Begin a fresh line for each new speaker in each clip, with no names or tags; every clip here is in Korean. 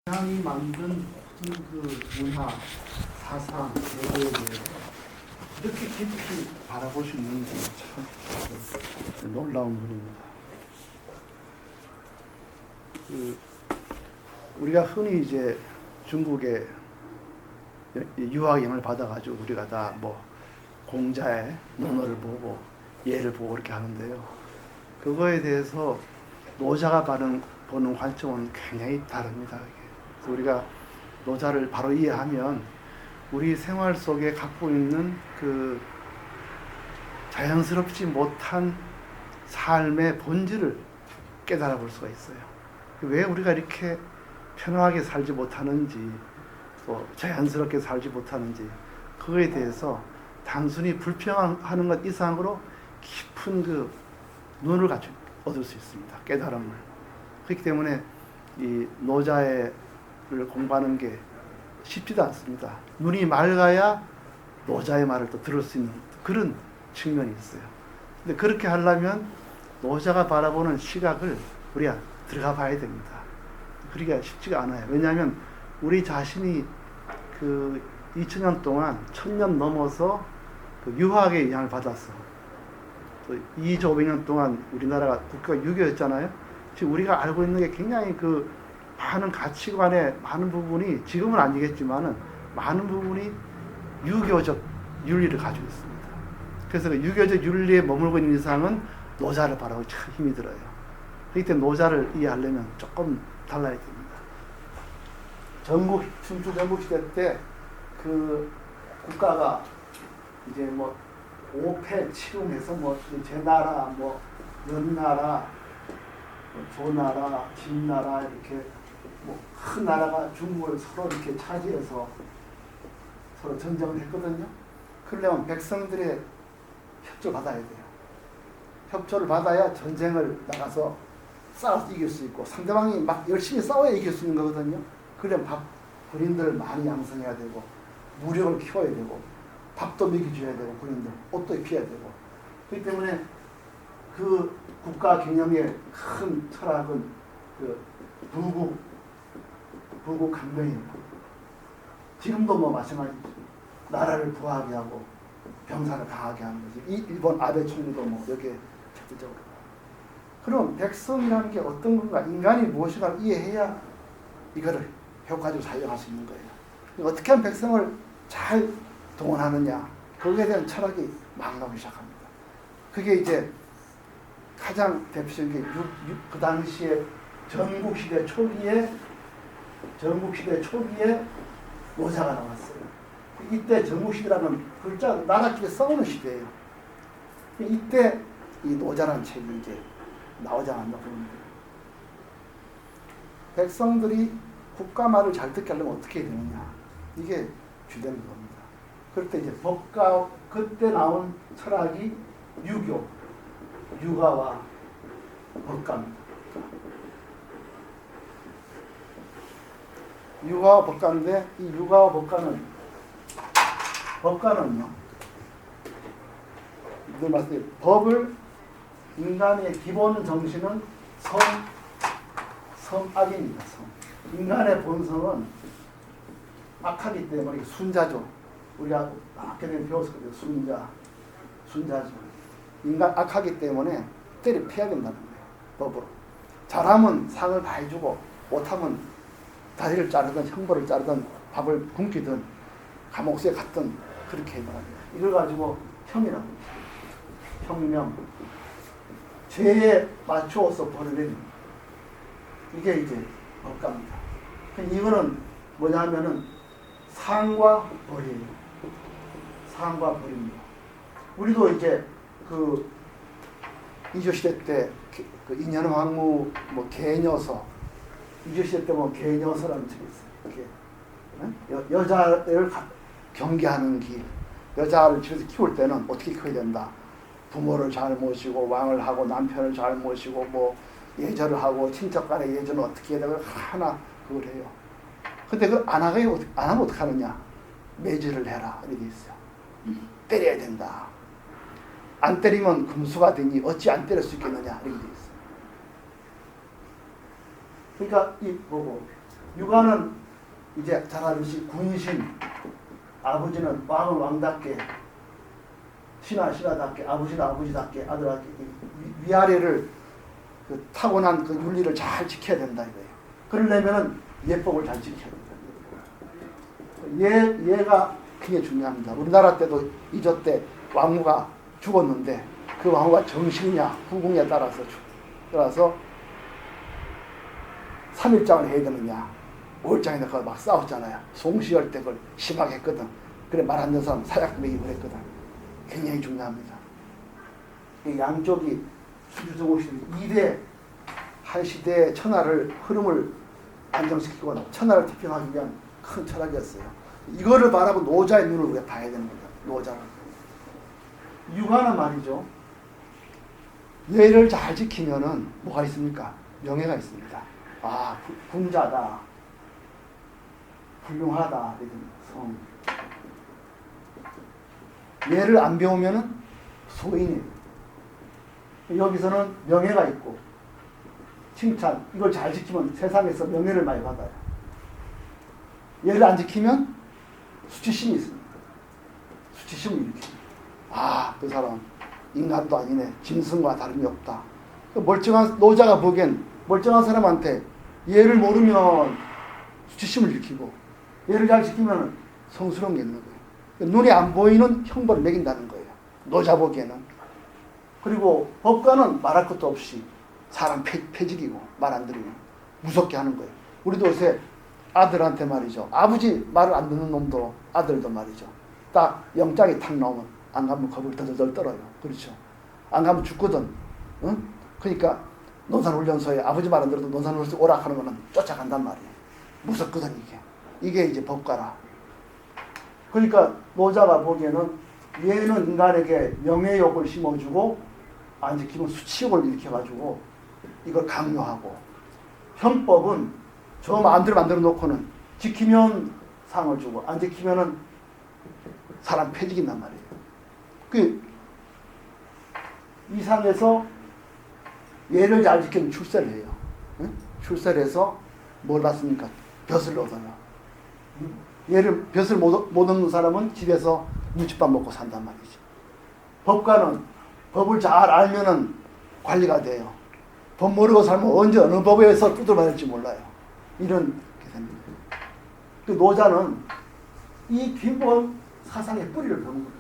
사람이 만든 모든 그 문화, 사상, 제도에 대해서 이렇게 깊이 바라볼 수 있는 게 참 놀라운 분입니다. 우리가 흔히 이제 중국의 유학영을 받아가지고 우리가 다 뭐 공자의 논어를 보고 예를 보고 그렇게 하는데요. 그거에 대해서 노자가 보는 관점은 굉장히 다릅니다. 그래서 우리가 노자를 바로 이해하면 우리 생활 속에 갖고 있는 그 자연스럽지 못한 삶의 본질을 깨달아 볼 수가 있어요. 왜 우리가 이렇게 편하게 살지 못하는지, 또 자연스럽게 살지 못하는지, 그거에 대해서 단순히 불평하는 것 이상으로 깊은 그 눈을 얻을 수 있습니다. 깨달음을. 그렇기 때문에 이 노자를 공부하는 게 쉽지도 않습니다. 눈이 맑아야 노자의 말을 또 들을 수 있는 그런 측면이 있어요. 근데 그렇게 하려면 노자가 바라보는 시각을 우리가 들어가 봐야 됩니다. 그러기가 쉽지가 않아요. 왜냐하면 우리 자신이 그 2000년 동안 1000년 넘어서 그 유학의 영향을 받았어. 또 2500년 동안 우리나라가 국가가 유교였잖아요. 지금 우리가 알고 있는 게 굉장히 그 많은 가치관의 많은 부분이 지금은 아니겠지만은 많은 부분이 유교적 윤리를 가지고 있습니다. 그래서 그 유교적 윤리에 머물고 있는 이상은 노자를 바라보기 참 힘이 들어요. 그렇기 때문에 노자를 이해하려면 조금 달라야 됩니다. 춘추 전국시대 때 그 국가가 이제 뭐 5패 7운해서 뭐 제나라, 뭐 연나라, 조나라, 진나라 이렇게 뭐 큰 나라가 중국을 서로 이렇게 차지해서 서로 전쟁을 했거든요. 그러려면 백성들의 협조를 받아야 돼요. 협조를 받아야 전쟁을 나가서 싸워서 이길 수 있고 상대방이 막 열심히 싸워야 이길 수 있는 거거든요. 그러려면 군인들을 많이 양성해야 되고 무력을 키워야 되고 밥도 먹여줘야 되고 군인들 옷도 입혀야 되고 그렇기 때문에 그 국가 경영의 큰 철학은 그 부국 강령입니다. 지금도 뭐 마찬가지죠. 나라를 부하게 하고 병사를 강하게 하는 거지. 이 일본 아베 총리도 뭐 여기에 적극적으로. 그럼 백성이라는 게 어떤 건가? 인간이 무엇인가 이해해야 이거를 효과적으로 사용할 수 있는 거예요. 어떻게 하면 백성을 잘 동원하느냐? 거기에 대한 철학이 막 나오기 시작합니다. 그게 이제 가장 대표적인 게 그 당시에 전국시대 초기에 노자가 나왔어요. 이때 전국시대라는 글자 나라끼리 싸우는 시대예요. 이때 이 노자라는 책이 이제 나오지 않았나 보는데 백성들이 국가 말을 잘 듣게 하려면 어떻게 해야 되느냐 이게 주된 겁니다. 그럴 때 이제 법가 그때 나온 철학이 유가와 법가입니다. 유가와 법가인데 이 유가와 법가는요 늘 말씀드린 법을 인간의 기본 정신은 성악입니다. 인간의 본성은 악하기 때문에 순자죠. 우리가 학교에 배웠거든요. 순자죠. 인간 악하기 때문에 때려 패야 된다는 거예요. 법으로. 잘하면 상을 다 해주고 못하면 다리를 자르든 형벌을 자르든 밥을 굶기든 감옥에 갔든 그렇게 해야 돼요. 이걸 가지고 형이라고 해요. 형명. 죄에 맞추어서 벌을 내는 이게 이제 법가입니다. 이거는 뭐냐 하면은 상과 벌이에요. 상과 벌입니다. 우리도 이제 그 이조시대 때 그 인현왕후 뭐 개녀서 이조시대 때 뭐 개녀서라는 책이 있어요. 여자를 경계하는 길. 여자를 집에서 키울 때는 어떻게 키워야 된다. 부모를 잘 모시고 왕을 하고 남편을 잘 모시고 뭐 예절을 하고 친척 간의 예절은 어떻게 해야 되고 하나 그걸 해요. 근데 그걸 안 하면 어떻게 하느냐? 매질을 해라 이렇게 있어요. 때려야 된다. 안 때리면 금수가 되니 어찌 안 때릴 수 있겠느냐 이렇게 돼 있어요. 그러니까 이 보고 육아는 이제 잘 아듯이 군신, 아버지는 왕은 왕답게, 신하 신하답게, 아버지는 아버지답게, 아들답게 위아래를 그 타고난 그 윤리를 잘 지켜야 된다 이거예요. 그러려면은 예법을 잘 지켜야 된다. 얘가 굉장히 중요합니다. 우리나라 때도 이조 때 왕후가 죽었는데 그 왕후가 정식이냐 후궁에 따라서 3일장을 해야 되느냐 5일장에다 그걸 막 싸웠잖아요. 송시열 때 그걸 심하게 했거든. 그래 말 안 듣는 사람 사약 먹이고 그랬거든. 굉장히 중요합니다. 이 양쪽이 수주정오시들이 2대 한 시대의 천하를 흐름을 안정시키고 천하를 태평하기 위한 큰 철학이었어요. 이거를 바라고 노자의 눈을 우리가 봐야 됩니다. 노자는. 육아는 말이죠. 예를 잘 지키면은 뭐가 있습니까? 명예가 있습니다. 아, 군자다. 훌륭하다. 이런 성. 예를 안 배우면은 소인이에요. 여기서는 명예가 있고 칭찬. 이걸 잘 지키면 세상에서 명예를 많이 받아요. 예를 안 지키면 수치심이 있습니다. 수치심을 일으킵니다. 아, 그 사람 인간도 아니네. 짐승과 다름이 없다. 멀쩡한 노자가 보기엔 멀쩡한 사람한테 예를 모르면 수치심을 일으키고 예를 잘 지키면 성스러운 게 있는 거예요. 눈에 안 보이는 형벌을 매긴다는 거예요. 노자 보기에는. 그리고 법관은 말할 것도 없이 사람 패직이고 말 안 들으면 무섭게 하는 거예요. 우리도 요새 아들한테 말이죠. 아버지 말을 안 듣는 놈도 아들도 말이죠. 딱 영장이 탁 나오면 안 가면 겁을 덜덜 떨어요. 그렇죠. 안 가면 죽거든. 응? 그러니까 논산훈련소에 아버지 말 안 들어도 논산훈련소 오락하는 거는 쫓아간단 말이에요. 무섭거든 이게. 이게 이제 법가라. 그러니까 노자가 보기에는 얘는 인간에게 명예욕을 심어주고 안 지키면 수치욕을 일으켜가지고 이걸 강요하고 형법은 저 마음대로 만들어 놓고는 지키면 상을 주고 안 지키면은 사람 패직인단 말이에요. 그 이상에서 예를 잘 지키면 출세를 해요. 응? 출세를 해서 뭘 받습니까? 벼슬을 얻어요. 예를 벼슬 못 얻는 사람은 집에서 눈칫밥 먹고 산단 말이죠. 법관은 법을 잘 알면은 관리가 돼요. 법 모르고 살면 언제 어느 법에서 두들봐야 될지 몰라요. 이런 게 됩니다. 그 노자는 이 기본 사상의 뿌리를 배운 거예요.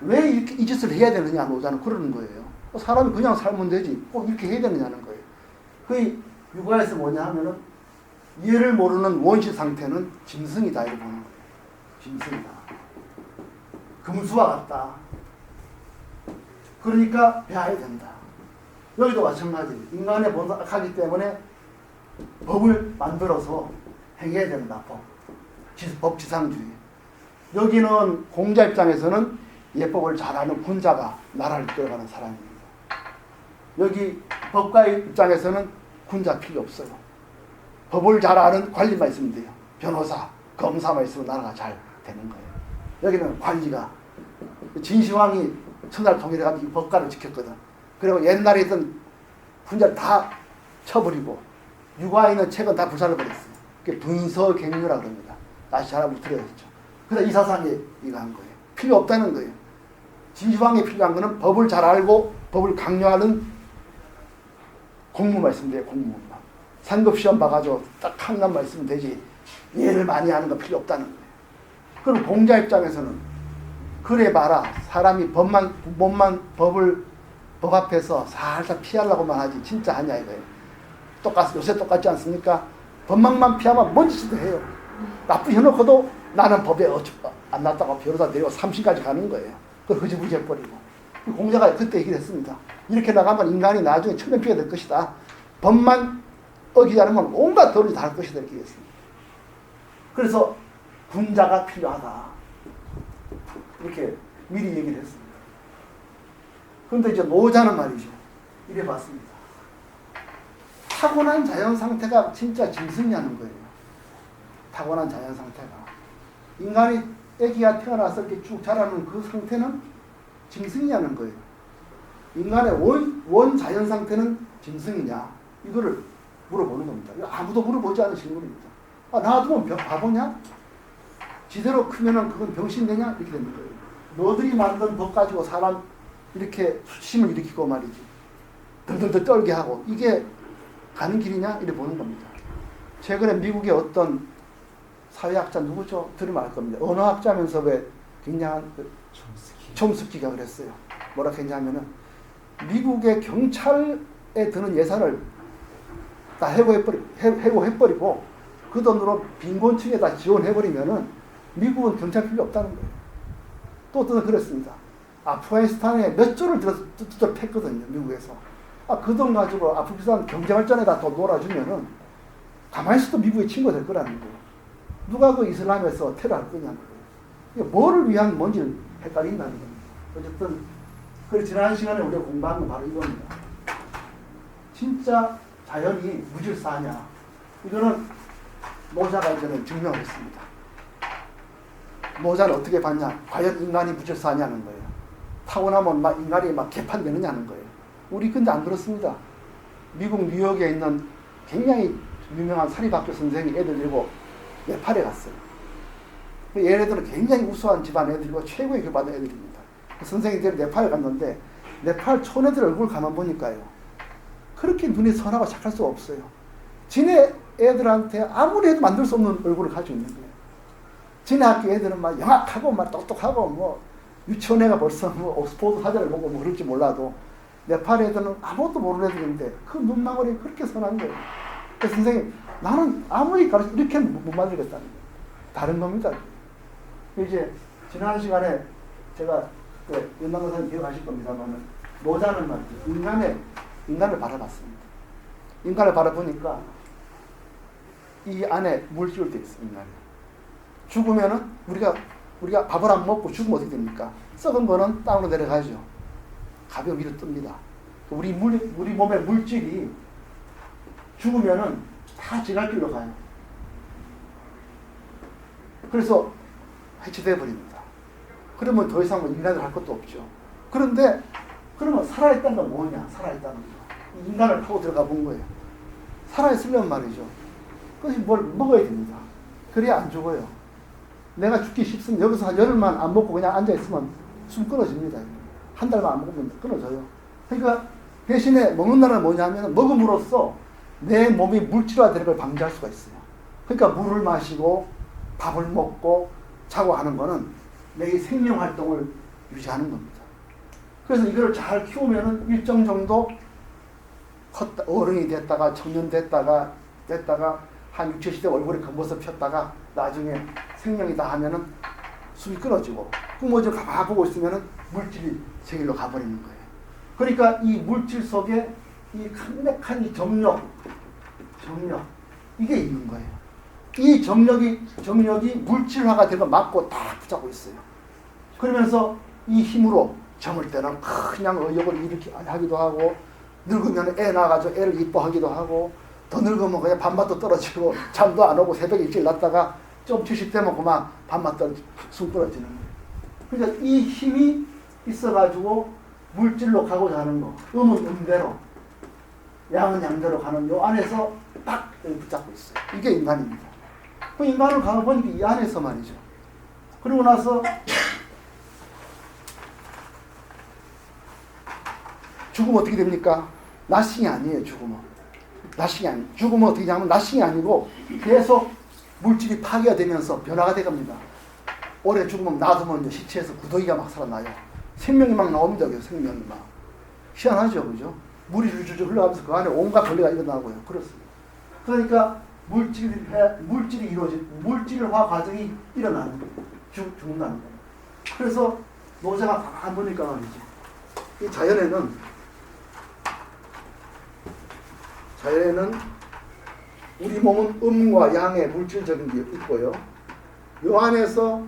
왜 이렇게 이 짓을 해야 되느냐 노자는 그러는 거예요. 사람이 그냥 살면 되지 꼭 이렇게 해야 되느냐는 거예요. 그 육아에서 뭐냐 하면은 예를 모르는 원시 상태는 짐승이다 이렇게 보는 거예요. 짐승이다. 금수와 같다. 그러니까 배워야 된다. 여기도 마찬가지예요. 인간의 본성이 악하기 때문에 법을 만들어서 행해야 된다. 법지상주의. 여기는 공자 입장에서는 예법을 잘하는 군자가 나라를 이끌어가는 사람입니다. 여기 법가의 입장에서는 군자 필요 없어요. 법을 잘 아는 관리만 있으면 돼요. 변호사, 검사만 있으면 나라가 잘 되는 거예요. 여기는 관리가 진시황이 천하를 통일해가지고 법가를 지켰거든. 그리고 옛날에 있던 군자를 다 쳐버리고 육아에 있는 책은 다 불살라버렸어요. 그게 분서갱유라고 합니다. 다시 잘 한번 들어야겠죠. 그래서 이 사상이 이거 한 거예요. 필요 없다는 거예요. 진시황이 필요한 거는 법을 잘 알고 법을 강요하는 공무만 있으면 돼요. 공무만. 상급시험 봐가지고 딱 한간만 있으면 되지. 예를 많이 하는 거 필요 없다는 거예요. 그럼 공자 입장에서는 그래 봐라. 사람이 법을 법 앞에서 살살 피하려고만 하지 진짜 하냐 이거예요. 요새 똑같지 않습니까? 법망만 피하면 뭔 짓도 해요. 나쁜 해놓고도 나는 법에 안 났다고 변호사 내리고 3심까지 가는 거예요. 그걸 흐지부지 해버리고. 공자가 그때 얘기를 했습니다. 이렇게 나가면 인간이 나중에 천연피가 될 것이다. 법만 어기지 않으면 온갖 도를 다 할 것이다 이렇게 했습니다. 그래서 군자가 필요하다. 이렇게 미리 얘기를 했습니다. 그런데 이제 노자는 말이죠. 이래 봤습니다. 타고난 자연 상태가 진짜 짐승이라는 거예요. 타고난 자연 상태가. 인간이 아기가 태어나서 이렇게 쭉 자라는 그 상태는 짐승이라는 거예요. 인간의 원 자연 상태는 짐승이냐. 이거를 물어보는 겁니다. 아무도 물어보지 않은 질문입니다. 놔두면 바보냐? 지대로 크면은 그건 병신되냐? 이렇게 되는 거예요. 너들이 만든 법 가지고 사람 이렇게 수침을 일으키고 말이지. 덜덜덜 떨게 하고 이게 가는 길이냐? 이렇게 보는 겁니다. 최근에 미국의 어떤 사회학자 누구죠? 들으면 알 겁니다. 언어학자면서 왜 굉장한 촘스키가 그랬어요. 뭐라 했냐면은 미국의 경찰에 드는 예산을 다 해고해버리고 그 돈으로 빈곤층에 다 지원해버리면은 미국은 경찰 필요 없다는 거예요. 또 어떤 그랬습니다. 아프가니스탄에 몇 조를 들어 팼거든요. 미국에서. 그 돈 가지고 아프가니스탄 경제발전에다 돈 놀아주면은 가만히 있어도 미국의 친구가 될 거라는 거예요. 누가 그 이슬람에서 테러할 거냐는 거예요. 뭐를 위한 뭔지를 헷갈린다는 겁니다. 어쨌든 그 지난 시간에 우리가 공부한 건 바로 이겁니다. 진짜 자연이 무질서하냐? 이거는 노자가 이제는 증명했습니다. 노자는 어떻게 봤냐? 과연 인간이 무질서하냐는 거예요. 타고나면 막 인간이 막 개판되느냐는 거예요. 우리 근데 안 그렇습니다. 미국 뉴욕에 있는 굉장히 유명한 사립학교 선생이 애들 들고 네팔에 갔어요. 얘네들은 굉장히 우수한 집안 애들이고 최고의 교육 받은 애들입니다. 선생님들이 네팔에 갔는데 네팔 촌애들 얼굴 가만 보니까요. 그렇게 눈이 선하고 착할 수가 없어요. 지네 애들한테 아무리 해도 만들 수 없는 얼굴을 가지고 있는 거예요. 지네 학교 애들은 막 영악하고 막 똑똑하고 뭐 유치원 애가 벌써 뭐 옥스포드 사전을 보고 뭐 그럴지 몰라도 네팔 애들은 아무것도 모르는 애들인데 그 눈망울이 그렇게 선한 거예요. 그래서 선생님 나는 아무리 가르쳐 이렇게 못 만들겠다는 거예요. 다른 겁니다. 이제 지난 시간에 제가 연남 강사님 기억하실 겁니다만 노자는 말이죠. 인간을 바라봤습니다. 인간을 바라보니까 이 안에 물질이 되어 있습니다. 죽으면은 우리가 밥을 안 먹고 죽으면 어떻게 됩니까? 썩은 거는 땅으로 내려가죠. 가벼운 위로 뜹니다. 우리 몸의 물질이 죽으면은 다 지갈 길로 가요. 그래서 해체되어 버립니다. 그러면 더 이상 인간을 할 것도 없죠. 그런데 그러면 살아있다는 건 뭐냐? 살아있다는 거. 인간을 파고 들어가 본 거예요. 살아있으려면 말이죠. 그것이 뭘 먹어야 됩니다. 그래야 안 죽어요. 내가 죽기 쉽으면 여기서 한 열흘만 안 먹고 그냥 앉아있으면 숨 끊어집니다. 한 달만 안 먹으면 끊어져요. 그러니까 대신에 먹는다는 뭐냐면 먹음으로써 내 몸이 물질화되는 걸 방지할 수가 있어요. 그러니까 물을 마시고 밥을 먹고 자고 하는 거는 내 생명 활동을 유지하는 겁니다. 그래서 이걸 잘 키우면은 일정 정도 어른이 됐다가 청년 됐다가 한 60, 70대 얼굴에 검버섯 폈다가 나중에 생명이 다 하면은 숨이 끊어지고 뿜어져 가만 보고 있으면은 물질이 제 길로 가버리는 거예요. 그러니까 이 물질 속에 이 강력한 이 정력 이게 있는 거예요. 이 정력이 물질화가 되고 막고 다 붙잡고 있어요. 그러면서 이 힘으로 젊을 때는 그냥 의욕을 이렇게 하기도 하고 늙으면 애 낳아가지고 애를 이뻐하기도 하고 더 늙으면 그냥 밤낮도 떨어지고 잠도 안 오고 새벽에 일찍 났다가 좀 70대면 그만 밤낮 떨어지고 숨 끊어지는 거예요. 그러니까 이 힘이 있어가지고 물질로 가고자 하는 거, 음은 음대로, 양은 양대로 가는 요 안에서 딱 붙잡고 있어요. 이게 인간입니다. 그 인간을 가보니까 이 안에서 말이죠. 그러고 나서 죽으면 어떻게 됩니까? 나싱이 아니에요. 죽으면 어떻게 되냐면 나싱이 아니고 계속 물질이 파괴가 되면서 변화가 돼갑니다. 오래 죽으면 놔두면 시체에서 구더기가 막 살아나요. 생명이 막 나옵니다. 생명이 막 희한하죠, 그죠? 물이 줄줄 흘러가면서 그 안에 온갖 벌레가 일어나고요. 그렇습니다. 그러니까 물질화 과정이 일어나는 거예요. 죽는다는 거예요. 그래서 노자가 가만 보니까 말이죠. 이 자연에는 우리 몸은 음과 양의 물질적인 게 있고요. 요 안에서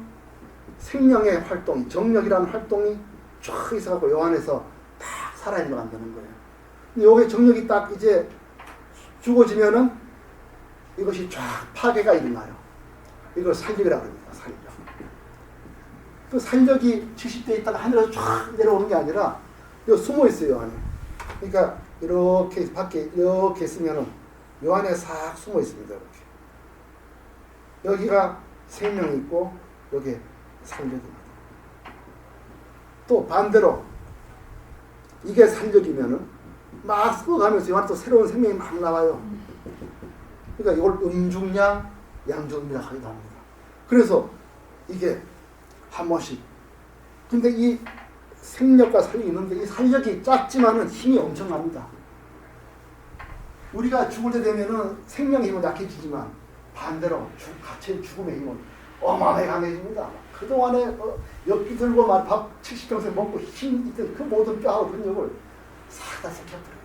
생명의 활동, 정력이라는 활동이 쫙 있어갖고 요 안에서 딱 살아있는 걸 만드는 거예요. 요게 정력이 딱 이제 죽어지면은 이것이 쫙 파괴가 일어나요. 이걸 살력이라고 합니다. 살력. 그 살력이 70대 있다가 하늘에서 쫙 내려오는 게 아니라 요 숨어 있어요, 안에. 그러니까 이렇게 밖에 이렇게 있으면은 요 안에 싹 숨어 있습니다. 이렇게. 여기가 생명이 있고 여기에 살력입니다. 또 반대로 이게 살력이면은 막 썩어가면서 이 안에 또 새로운 생명이 막 나와요. 그러니까 이걸 음중량, 양중량 하기도 합니다. 그래서 이게 한 번씩. 근데 이 생력과 살력이 있는데 이 살력이 작지만은 힘이 엄청납니다. 우리가 죽을 때 되면은 생명의 힘은 약해지지만 반대로 가치의 죽음의 힘은 어마어마하게 강해집니다. 그동안에 엽기 들고 밥 70평생 먹고 힘 있던 그 모든 뼈하고 근육을 싹 다 삭혀버려요.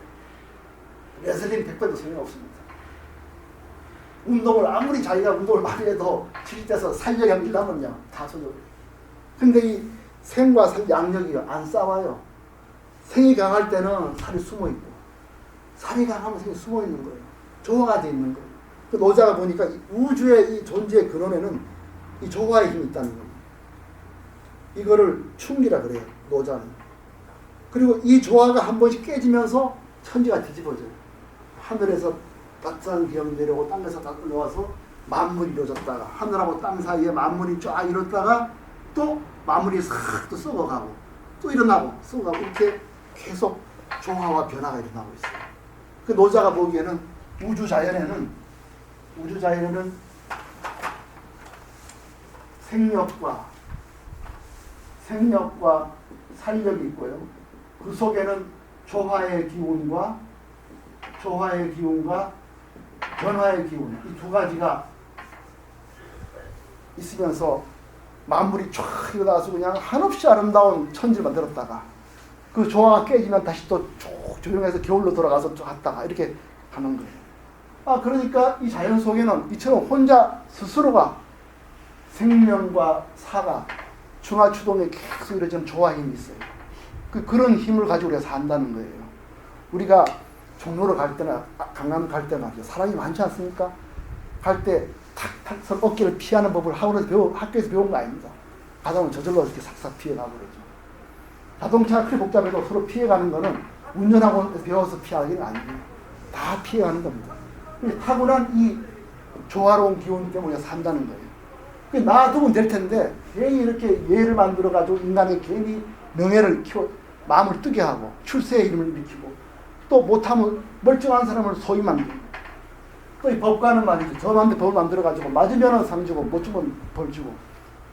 레슬링 100배도 소용없습니다. 운동을 아무리 자기가 운동을 많이 해도 70대에서 살력이 한 1남은요 다 젖어버려요. 근데 이 생과 살, 양력이 안 싸워요. 생이 강할 때는 살이 숨어있고 살이 강하면 생이 숨어있는 거예요. 조화가 되어 있는 거예요. 그 노자가 보니까 우주의 이 존재의 근원에는 이 조화의 힘이 있다는 겁니다. 이거를 충기라 그래요. 노자는. 그리고 이 조화가 한 번씩 깨지면서 천지가 뒤집어져요. 하늘에서 따뜻한 기운이 내려오고 땅에서 다 올라와서 만물이 이루어졌다가 하늘하고 땅 사이에 만물이 쫙 이뤘다가 또 만물이 싹 또 썩어가고 또 일어나고 썩어가고 이렇게 계속 조화와 변화가 일어나고 있어요. 그 노자가 보기에는 우주 자연에는 생력과 살력이 있고요. 그 속에는 조화의 기운과 변화의 기운, 이 두 가지가 있으면서 만물이 쫙 일어나서 그냥 한없이 아름다운 천지를 만들었다가 그 조화가 깨지면 다시 또 조용해서 겨울로 돌아가서 또 갔다가 이렇게 하는 거예요. 그러니까 이 자연 속에는 이처럼 혼자 스스로가 생명과 사가 중하추동에 계속 이루어지는 조화 힘이 있어요. 그런 힘을 가지고 우리가 산다는 거예요. 우리가 종로를 갈 때나 강남 갈 때나 사람이 많지 않습니까? 갈 때 탁탁 어깨를 피하는 법을 학교에서 배운 거 아닙니다. 가다 보면 저절로 이렇게 싹싹 피해가고 그러죠. 자동차가 그리 복잡해도 서로 피해가는 거는 운전하고 배워서 피하기는 아니에요. 다 피해가는 겁니다. 타고난 이 조화로운 기운 때문에 산다는 거예요. 놔두면 될 텐데 괜히 이렇게 예를 만들어가지고 인간이 괜히 명예를 키워 마음을 뜨게 하고 출세의 이름을 일으키고 또 못하면 멀쩡한 사람을 소위 만들고 또 이 법관은 말이죠. 저 마음대로 법을 만들어가지고 맞으면 상 주고 못 주면 벌 주고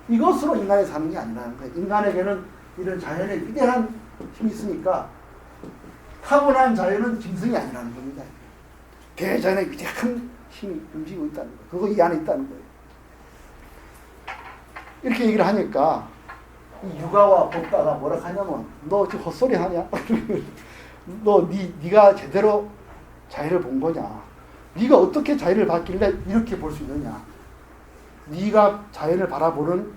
이것으로 인간이 사는 게 아니라는 거예요. 인간에게는 이런 자연의 위대한 힘이 있으니까 타고난 자연은 짐승이 아니라는 겁니다. 대자연의 위대한 힘이 움직이고 있다는 거예요. 그거 이 안에 있다는 거예요. 이렇게 얘기를 하니까 이 육아와 법가가 뭐라 하냐면 너 지금 헛소리 하냐? 네가 제대로 자연을 본 거냐? 네가 어떻게 자연을 봤길래 이렇게 볼 수 있느냐? 네가 자연을 바라보는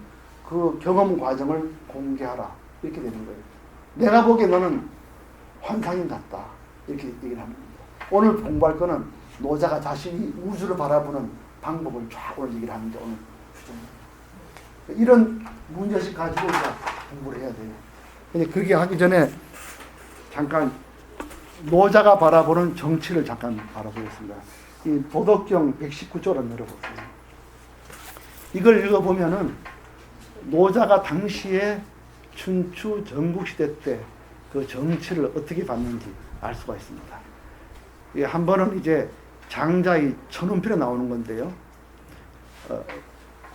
그 경험 과정을 공개하라. 이렇게 되는 거예요. 내가 보기에 너는 환상인 같다. 이렇게 얘기를 합니다. 오늘 공부할 거는 노자가 자신이 우주를 바라보는 방법을 쫙 오늘 얘기를 하는데 오늘 주제입니다. 이런 문제식 가지고 우리가 공부를 해야 돼요. 근데 그게 하기 전에 잠깐 노자가 바라보는 정치를 잠깐 바라보겠습니다. 이 도덕경 119조를 내려보세요. 이걸 읽어보면은 노자가 당시에 춘추 전국시대 때 그 정치를 어떻게 봤는지 알 수가 있습니다. 한 번은 이제 장자의 천운필에 나오는 건데요.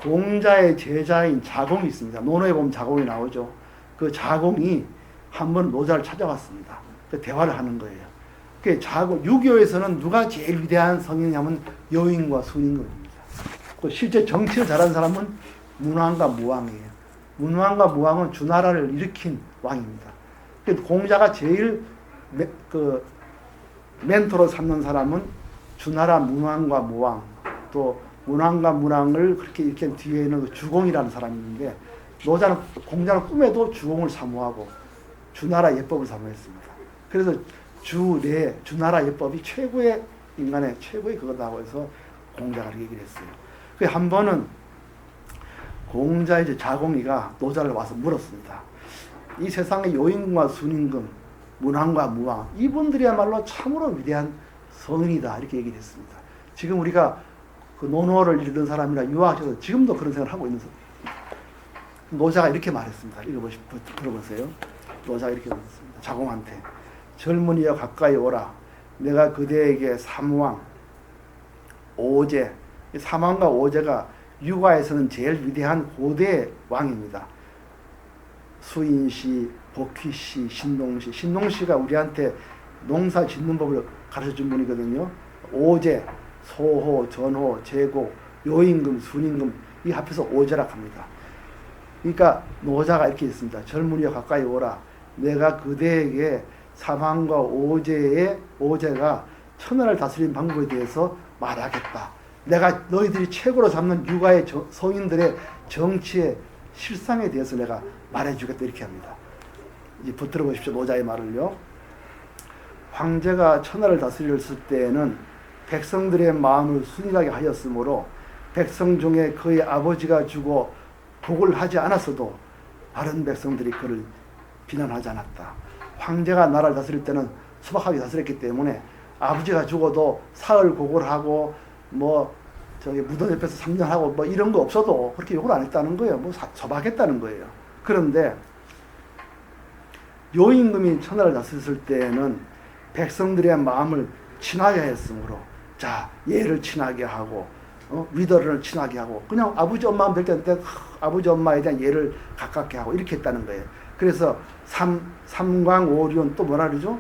공자의 제자인 자공이 있습니다. 논어에 보면 자공이 나오죠. 그 자공이 한 번 노자를 찾아왔습니다. 그 대화를 하는 거예요. 그 자공, 유교에서는 누가 제일 위대한 성이냐면 여인과 순임금입니다. 그 실제 정치를 잘하는 사람은 문왕과 무왕이에요. 문왕과 무왕은 주나라를 일으킨 왕입니다. 공자가 제일 멘토로 삼는 사람은 주나라 문왕과 무왕, 또 문왕과 무왕을 그렇게 일으킨 뒤에는 그 주공이라는 사람이 있는데 노자는 공자는 꿈에도 주공을 사모하고 주나라 예법을 사모했습니다. 그래서 주나라 예법이 최고의 인간의 최고의 그거다고 해서 공자가 그렇게 얘기를 했어요. 그 한 번은 공자의 이제 자공이가 노자를 와서 물었습니다. 이 세상의 여인과 순임금, 문왕과 무왕, 이분들이야말로 참으로 위대한 성인이다 이렇게 얘기를 했습니다. 지금 우리가 그 논어를 읽는 사람이나 유학에서 지금도 그런 생각을 하고 있는 노자가 이렇게 말했습니다. 들어보세요. 노자가 이렇게 말했습니다. 자공한테 젊은이여 가까이 오라. 내가 그대에게 삼왕, 오제, 삼왕과 오제가 유가에서는 제일 위대한 고대 왕입니다. 수인시, 복희시, 신농시. 신농시가 우리한테 농사 짓는 법을 가르쳐준 분이거든요. 오제, 소호, 전호, 제고, 요임금, 순임금 이 합해서 오제라고 합니다. 그러니까 노자가 이렇게 했습니다. 젊은이여 가까이 오라. 내가 그대에게 삼왕과 오제가 천하를 다스리는 방법에 대해서 말하겠다. 내가 너희들이 최고로 잡는 유가의 성인들의 정치의 실상에 대해서 내가 말해주겠다 이렇게 합니다. 이제 붙들어 보십시오. 노자의 말을요. 황제가 천하를 다스렸을 때에는 백성들의 마음을 순일하게 하였으므로 백성 중에 그의 아버지가 죽어 복을 하지 않았어도 다른 백성들이 그를 비난하지 않았다. 황제가 나라를 다스릴 때는 소박하게 다스렸기 때문에 아버지가 죽어도 사흘 고골하고 무덤 옆에서 3년 하고 이런 거 없어도 그렇게 욕을 안 했다는 거예요. 소박했다는 거예요. 그런데 요임금이 천하를 다스렸을 때에는 백성들의 마음을 친하게 했으므로 자 얘를 친하게 하고 위더를 친하게 하고 그냥 아버지 엄마 될 때 아버지 엄마에 대한 예를 가깝게 하고 이렇게 했다는 거예요. 그래서 삼광오륜 또 뭐라 그러죠?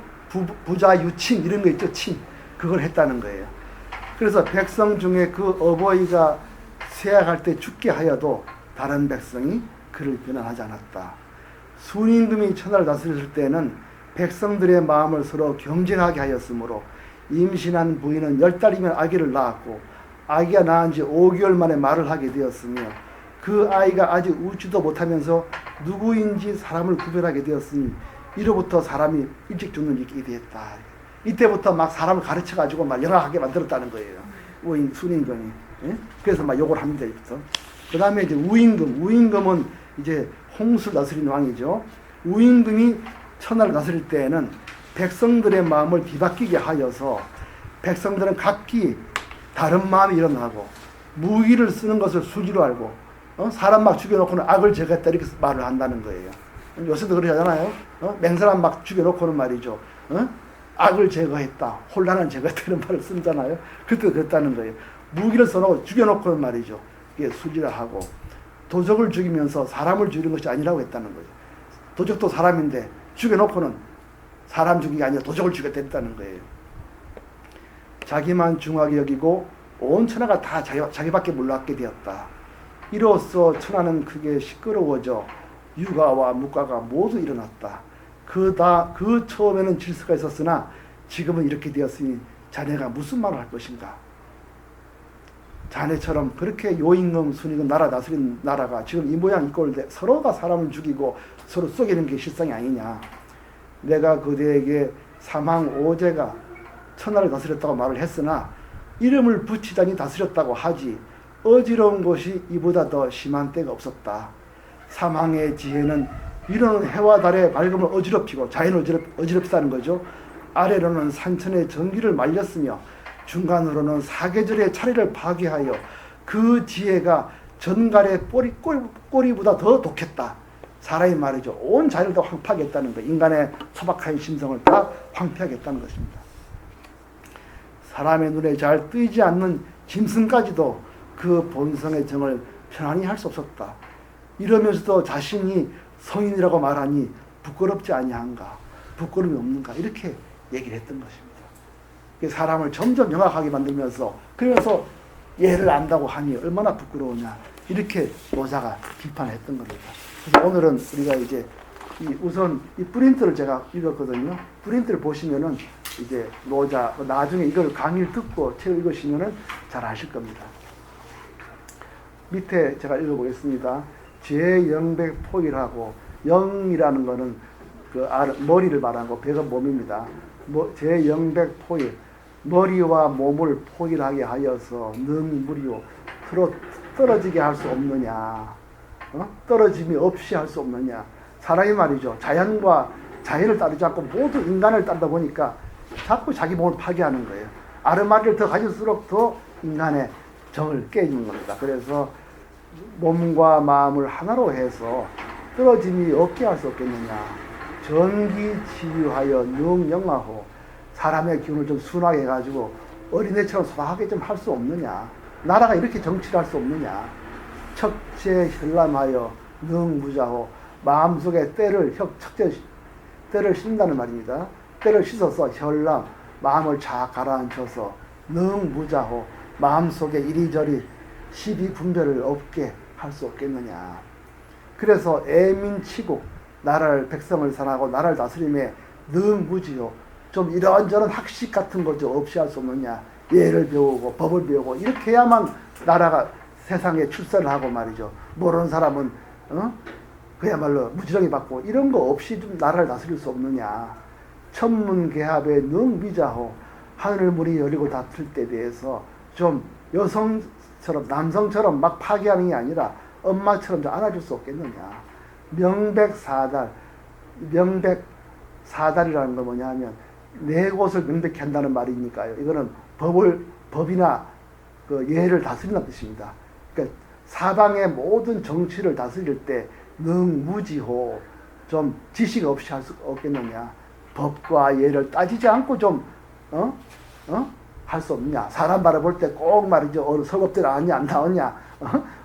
부자유친 이런 거 있죠. 친 그걸 했다는 거예요. 그래서 백성 중에 그 어버이가 쇠약할 때 죽게 하여도 다른 백성이 그를 비난하지 않았다. 순임금이 천하를 다스렸을 때는 백성들의 마음을 서로 경쟁하게 하였으므로 임신한 부인은 10달이면 아기를 낳았고 아기가 낳은 지 5개월 만에 말을 하게 되었으며 그 아이가 아직 웃지도 못하면서 누구인지 사람을 구별하게 되었으니 이로부터 사람이 일찍 죽는 일이 되었다. 이때부터 막 사람을 가르쳐가지고 막 영악하게 만들었다는 거예요. 순임금이. 예? 그래서 막 욕을 합니다. 그 다음에 이제 우임금은 이제 홍수를 다스리는 왕이죠. 우임금이 천하를 다스릴 때에는 백성들의 마음을 뒤바뀌게 하여서 백성들은 각기 다른 마음이 일어나고 무기를 쓰는 것을 수지로 알고 사람 막 죽여놓고는 악을 제거했다 이렇게 말을 한다는 거예요. 요새도 그러지 않아요? 맹사람 막 죽여놓고는 말이죠. 악을 제거했다, 혼란을 제거했다 이런 말을 쓰잖아요. 그때 그랬다는 거예요. 무기를 써놓고 죽여놓고는 말이죠. 이게 수지라 하고 도적을 죽이면서 사람을 죽이는 것이 아니라고 했다는 거죠. 도적도 사람인데 죽여놓고는 사람 죽이기 아니라 도적을 죽였다 했다는 거예요. 자기만 중하게 여기고 온 천하가 다 자기밖에 몰랐게 되었다. 이로써 천하는 크게 시끄러워져 유가와 묵가가 모두 일어났다. 그 처음에는 질서가 있었으나 지금은 이렇게 되었으니 자네가 무슨 말을 할 것인가? 자네처럼 그렇게 요임금, 순임금 나라 다스린 나라가 지금 이 모양 이 꼴인데 서로가 사람을 죽이고 서로 쏘기는 게 실상이 아니냐. 내가 그대에게 삼왕 오제가 천하를 다스렸다고 말을 했으나 이름을 붙이자니 다스렸다고 하지 어지러운 것이 이보다 더 심한 때가 없었다. 삼왕의 지혜는 위로는 해와 달의 맑음을 어지럽히고 자연을 어지럽히다는 거죠. 아래로는 산천의 전기를 말렸으며 중간으로는 사계절의 차례를 파괴하여 그 지혜가 전갈의 꼬리보다 더 독했다. 사람이 말이죠. 온 자연을 다 황폐하겠다는 거. 인간의 소박한 심성을 다 황폐하겠다는 것입니다. 사람의 눈에 잘 뜨이지 않는 짐승까지도 그 본성의 정을 편안히 할 수 없었다. 이러면서도 자신이 성인이라고 말하니 부끄럽지 아니한가, 부끄러움이 없는가 이렇게 얘기를 했던 것입니다. 사람을 점점 영악하게 만들면서 그래서 얘를 안다고 하니 얼마나 부끄러우냐 이렇게 노자가 비판했던 겁니다. 그래서 오늘은 우리가 이제 우선 이 프린트를 제가 읽었거든요. 프린트를 보시면은 이제 노자 나중에 이걸 강의를 듣고 책 읽으시면은 잘 아실 겁니다. 밑에 제가 읽어보겠습니다. 제영백포일하고 영이라는 거는 그 머리를 말하고 백은 몸입니다. 제영백포일 머리와 몸을 포일하게 하여서 능무리요 서로 떨어지게 할 수 없느냐, 떨어짐이 없이 할 수 없느냐. 사람이 말이죠. 자연과 자연을 따르지 않고 모두 인간을 따르다 보니까 자꾸 자기 몸을 파괴하는 거예요. 아르마리를 더 가질수록 더 인간의 정을 깨주는 겁니다. 그래서 몸과 마음을 하나로 해서 떨어짐이 없게 할 수 없겠느냐. 전기치유하여 능영하고 사람의 기운을 좀 순하게 해가지고 어린애처럼 소박하게 좀 할 수 없느냐. 나라가 이렇게 정치를 할 수 없느냐. 척제 현람하여 능무자호 마음속에 때를 씻는다는 말입니다. 때를 씻어서 현람 마음을 잘 가라앉혀서 능무자호 마음속에 이리저리 시비 분별을 없게 할 수 없겠느냐. 그래서 애민치국 나라를 백성을 산하고 나라를 다스림에 능무지요. 좀 이런저런 학식 같은 거 좀 없이 할 수 없느냐. 예를 배우고 법을 배우고 이렇게 해야만 나라가 세상에 출세를 하고 말이죠. 모르는 사람은 그야말로 무지렁이 받고 이런 거 없이 좀 나라를 다스릴 수 없느냐. 천문개합의 능비자호 하늘 문이 열리고 닫힐 때 대해서 좀 여성처럼 남성처럼 막 파괴하는 게 아니라 엄마처럼 좀 안아줄 수 없겠느냐. 명백사달이라는 건 뭐냐면 네 곳을 명백히 한다는 말이니까요. 이거는 법이나 그 예를 다스린다는 뜻입니다. 그러니까 사방의 모든 정치를 다스릴 때 능무지호 좀 지식 없이 할 수 없겠느냐. 법과 예를 따지지 않고 좀 할 수 없느냐. 사람 바라볼 때 꼭 말이죠. 서겁대 나왔냐 안 나왔냐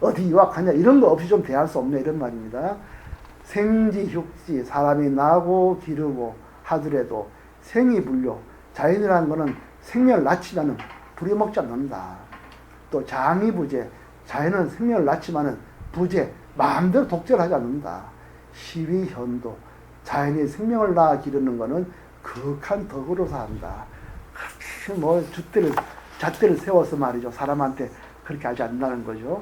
어디 유학하냐 이런 거 없이 좀 대할 수 없냐 이런 말입니다. 생지흉지 사람이 나고 기르고 하더라도 생이불료 자연이라는 것은 생명을 낳지만은 부려먹지 않는다. 또 장이부재 자연은 생명을 낳지만은 부재 마음대로 독재를 하지 않는다. 시위현도 자연이 생명을 낳아 기르는 것은 극한 덕으로서 한다. 뭐 잣대를 세워서 말이죠. 사람한테 그렇게 하지 않는다는 거죠.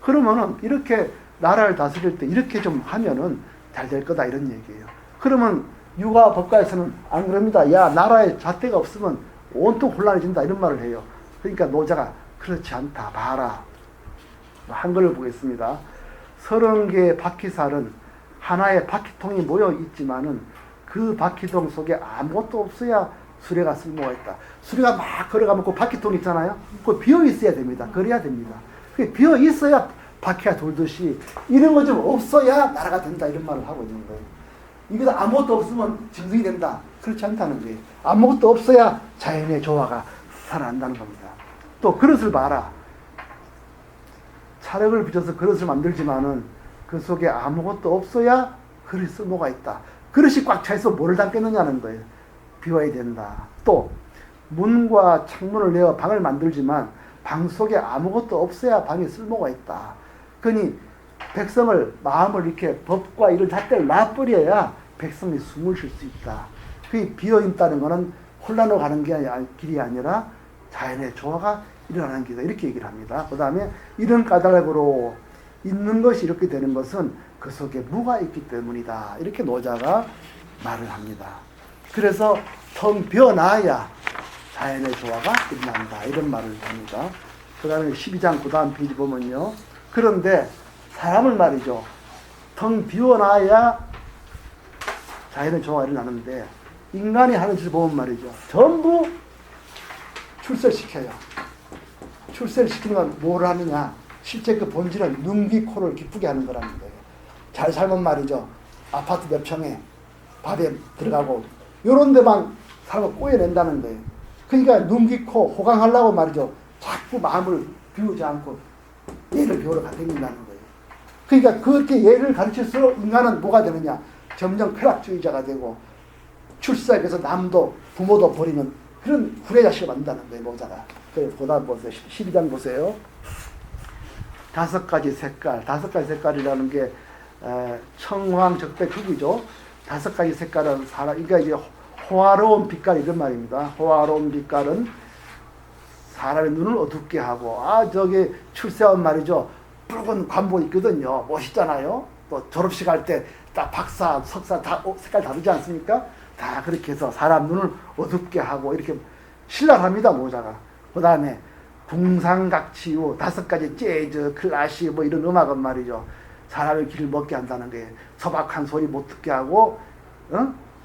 그러면은 이렇게 나라를 다스릴 때 이렇게 좀 하면은 잘 될 거다 이런 얘기예요. 그러면 육아 법가에서는 안 그럽니다. 야 나라에 잣대가 없으면 온통 혼란해진다 이런 말을 해요. 그러니까 노자가 그렇지 않다. 봐라. 한글을 보겠습니다. 30개의 바퀴살은 하나의 바퀴통이 모여 있지만은 그 바퀴통 속에 아무것도 없어야 수레가 쓸모가 있다. 수레가 막 걸어가면 그 바퀴통 있잖아요. 그거 비어 있어야 됩니다. 그래야 됩니다. 그게 비어 있어야 바퀴가 돌듯이 이런 거 좀 없어야 나라가 된다 이런 말을 하고 있는 거예요. 이거 아무것도 없으면 짐승이 된다. 그렇지 않다는 거예요. 아무것도 없어야 자연의 조화가 살아난다는 겁니다. 또 그릇을 봐라. 찰흙을 빚어서 그릇을 만들지만은 그 속에 아무것도 없어야 그릇 쓸모가 있다. 그릇이 꽉 차있어 뭐를 담겠느냐는 거예요. 비워야 된다. 또 문과 창문을 내어 방을 만들지만 방 속에 아무것도 없어야 방에 쓸모가 있다. 그러니 백성을 마음을 이렇게 법과 이런 잣대를 놔버려야 백성이 숨을 쉴 수 있다. 그 비어있다는 것은 혼란으로 가는 게 길이 아니라 자연의 조화가 일어나는 길이다. 이렇게 얘기를 합니다. 그 다음에 이런 까닭으로 있는 것이 이렇게 되는 것은 그 속에 무가 있기 때문이다. 이렇게 노자가 말을 합니다. 그래서 텅 비어놔야 자연의 조화가 일어난다. 이런 말을 합니다. 그 다음에 12장 그 다음 페이지 보면요. 그런데 사람을 말이죠. 텅 비워놔야 자연의 조화가 일어나는데 인간이 하는 짓을 보면 말이죠. 전부 출세를 시켜요. 출세를 시키는 건 뭘 하느냐. 실제 그 본질은 눈, 귀, 코를 기쁘게 하는 거라는 거예요. 잘 살면 말이죠. 아파트 몇 평에 밥에 들어가고 요런 데만 살고 꼬여낸다는 거예요. 그러니까 눈, 귀, 코 호강하려고 말이죠. 자꾸 마음을 비우지 않고 예를 배우러 다닌다는 거예요. 그러니까 그렇게 예를 가르칠수록 인간은 뭐가 되느냐. 점점 쾌락주의자가 되고 출세해서 남도 부모도 버리는 그런 후레자식을 만든다는 거예요. 노자가. 그 다음 보세요. 12장 보세요. 5가지 색깔. 5가지 색깔이라는 게 청황, 적백, 흑이죠. 5가지 색깔은 사람, 그러니까 이제 호화로운 빛깔 이런 말입니다. 호화로운 빛깔은 사람의 눈을 어둡게 하고, 저기 출세한 말이죠. 붉은 관복 있거든요. 멋있잖아요. 또 졸업식 할 때 딱 박사, 석사 다 색깔 다르지 않습니까? 다 그렇게 해서 사람 눈을 어둡게 하고 이렇게 신랄합니다. 노자가. 그 다음에 궁상각치유 5가지 재즈, 클래식 뭐 이런 음악은 말이죠. 사람의 귀를 먹게 한다는 거예요. 소박한 소리 못 듣게 하고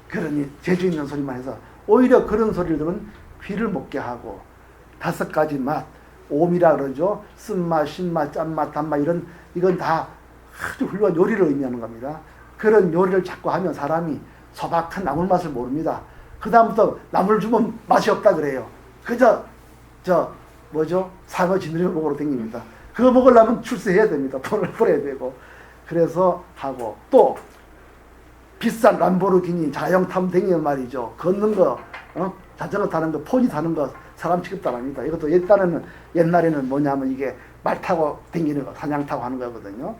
그러니 재주 있는 소리만 해서 오히려 그런 소리를 들으면 귀를 먹게 하고 5가지 맛, 오미라 그러죠. 쓴맛, 신맛, 짠맛, 단맛 이건 다 아주 훌륭한 요리를 의미하는 겁니다. 그런 요리를 자꾸 하면 사람이 소박한 나물 맛을 모릅니다. 그 다음부터 나물 주면 맛이 없다 그래요. 그저 상어 지느러미 먹으러 다닙니다. 그거 먹으려면 출세해야 됩니다. 돈을 벌어야 되고. 그래서 하고 또 비싼 람보르기니 자영 타면 다니는 말이죠. 걷는 거, 자전거 타는 거, 포니 타는 거 사람 취급도 안 합니다. 이것도 옛날에는 뭐냐면 이게 말 타고 다니는 거, 사냥 타고 하는 거거든요.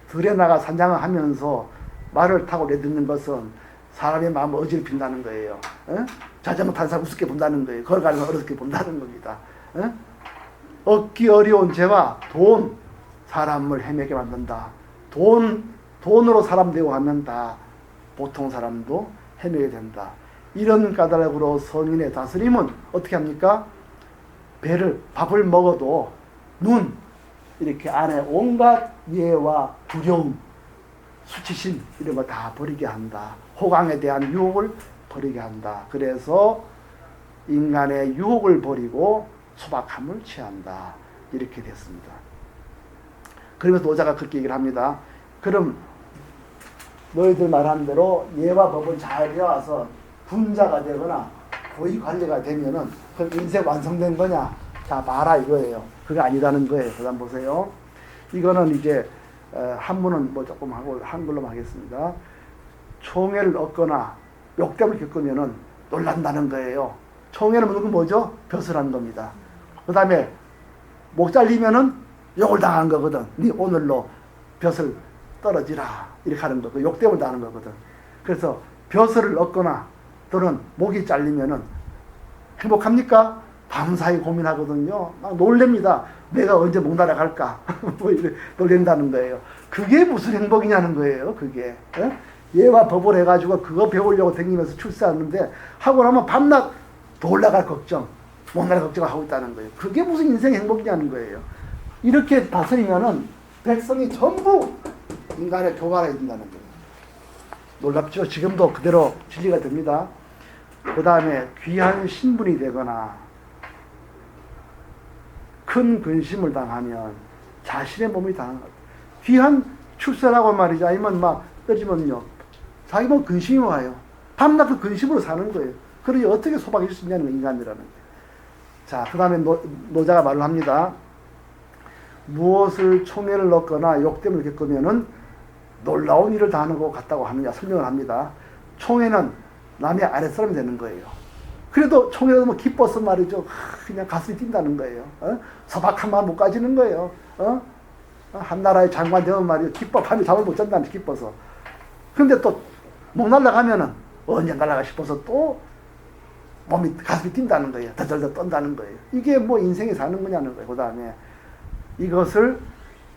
들에 나가 사냥을 하면서 말을 타고 내딛는 것은 사람의 마음을 어지럽힌다는 거예요. 자전거 탄 사람 우습게 본다는 거예요. 걸어가는 거 어렵게 본다는 겁니다. 얻기 어려운 재와 돈, 사람을 헤매게 만든다. 돈으로 사람 대우하면 다 보통 사람도 헤매게 된다. 이런 까닭으로 성인의 다스림은 어떻게 합니까? 밥을 먹어도 눈, 이렇게 안에 온갖 예와 두려움, 수치심 이런 거 다 버리게 한다. 호강에 대한 유혹을 버리게 한다. 그래서 인간의 유혹을 버리고 소박함을 취한다. 이렇게 됐습니다. 그러면서 노자가 그렇게 얘기를 합니다. 그럼 너희들 말한 대로 예와 법을 잘 배워서 분자가 되거나 고위 관리가 되면은 그럼 인생 완성된 거냐? 자, 봐라 이거예요. 그게 아니라는 거예요. 그 다음 보세요. 이거는 이제 한문은 뭐 조금 하고 한글로만 하겠습니다. 총애를 얻거나 욕됨을 겪으면은 놀란다는 거예요. 총애를 얻는 건 뭐죠? 벼슬 한 겁니다. 그 다음에 목 잘리면은 욕을 당한 거거든. 네 오늘로 벼슬 떨어지라 이렇게 하는 거. 욕됨을 당하는 거거든. 그래서 벼슬을 얻거나 또는 목이 잘리면은 행복합니까? 밤사이 고민하거든요. 막 놀랍니다. 내가 언제 목 날아갈까? 뭐 이렇게 놀란다는 거예요. 그게 무슨 행복이냐는 거예요. 그게. 예와 법을 해가지고 그거 배우려고 다니면서 출세하는데 하고 나면 밤낮 더 올라갈 걱정, 못 날아갈 걱정을 하고 있다는 거예요. 그게 무슨 인생 행복이냐는 거예요. 이렇게 다스리면은 백성이 전부 인간의 교화가 된다는 거예요. 놀랍죠? 지금도 그대로 진리가 됩니다. 그 다음에 귀한 신분이 되거나 큰 근심을 당하면 자신의 몸이 당한 것. 귀한 출세라고 말이죠. 아니면 막 떨어지면요. 자기 몸 근심이 와요. 밤낮 그 근심으로 사는 거예요. 그러니 어떻게 소박해질 수 있냐는 인간이라는 거예요. 자, 그 다음에 노자가 말을 합니다. 무엇을 총애를 넣거나 욕됨을 겪으면은 놀라운 일을 당하는 것 같다고 하느냐 설명을 합니다. 총애는 남의 아랫사람이 되는 거예요. 그래도 총애라도 뭐 기뻐서 말이죠. 그냥 가슴이 뛴다는 거예요. 소박한 마음 못 가지는 거예요. 한 나라의 장관 되면 말이죠. 기뻐, 밤에 잠을 못 잔다는 기뻐서. 그런데 또 목 날아가면은 언제 날아가 싶어서 또 몸이 가슴이 뛴다는 거예요. 더덜더 떤다는 거예요. 이게 뭐 인생이 사는 거냐는 거예요. 그 다음에 이것을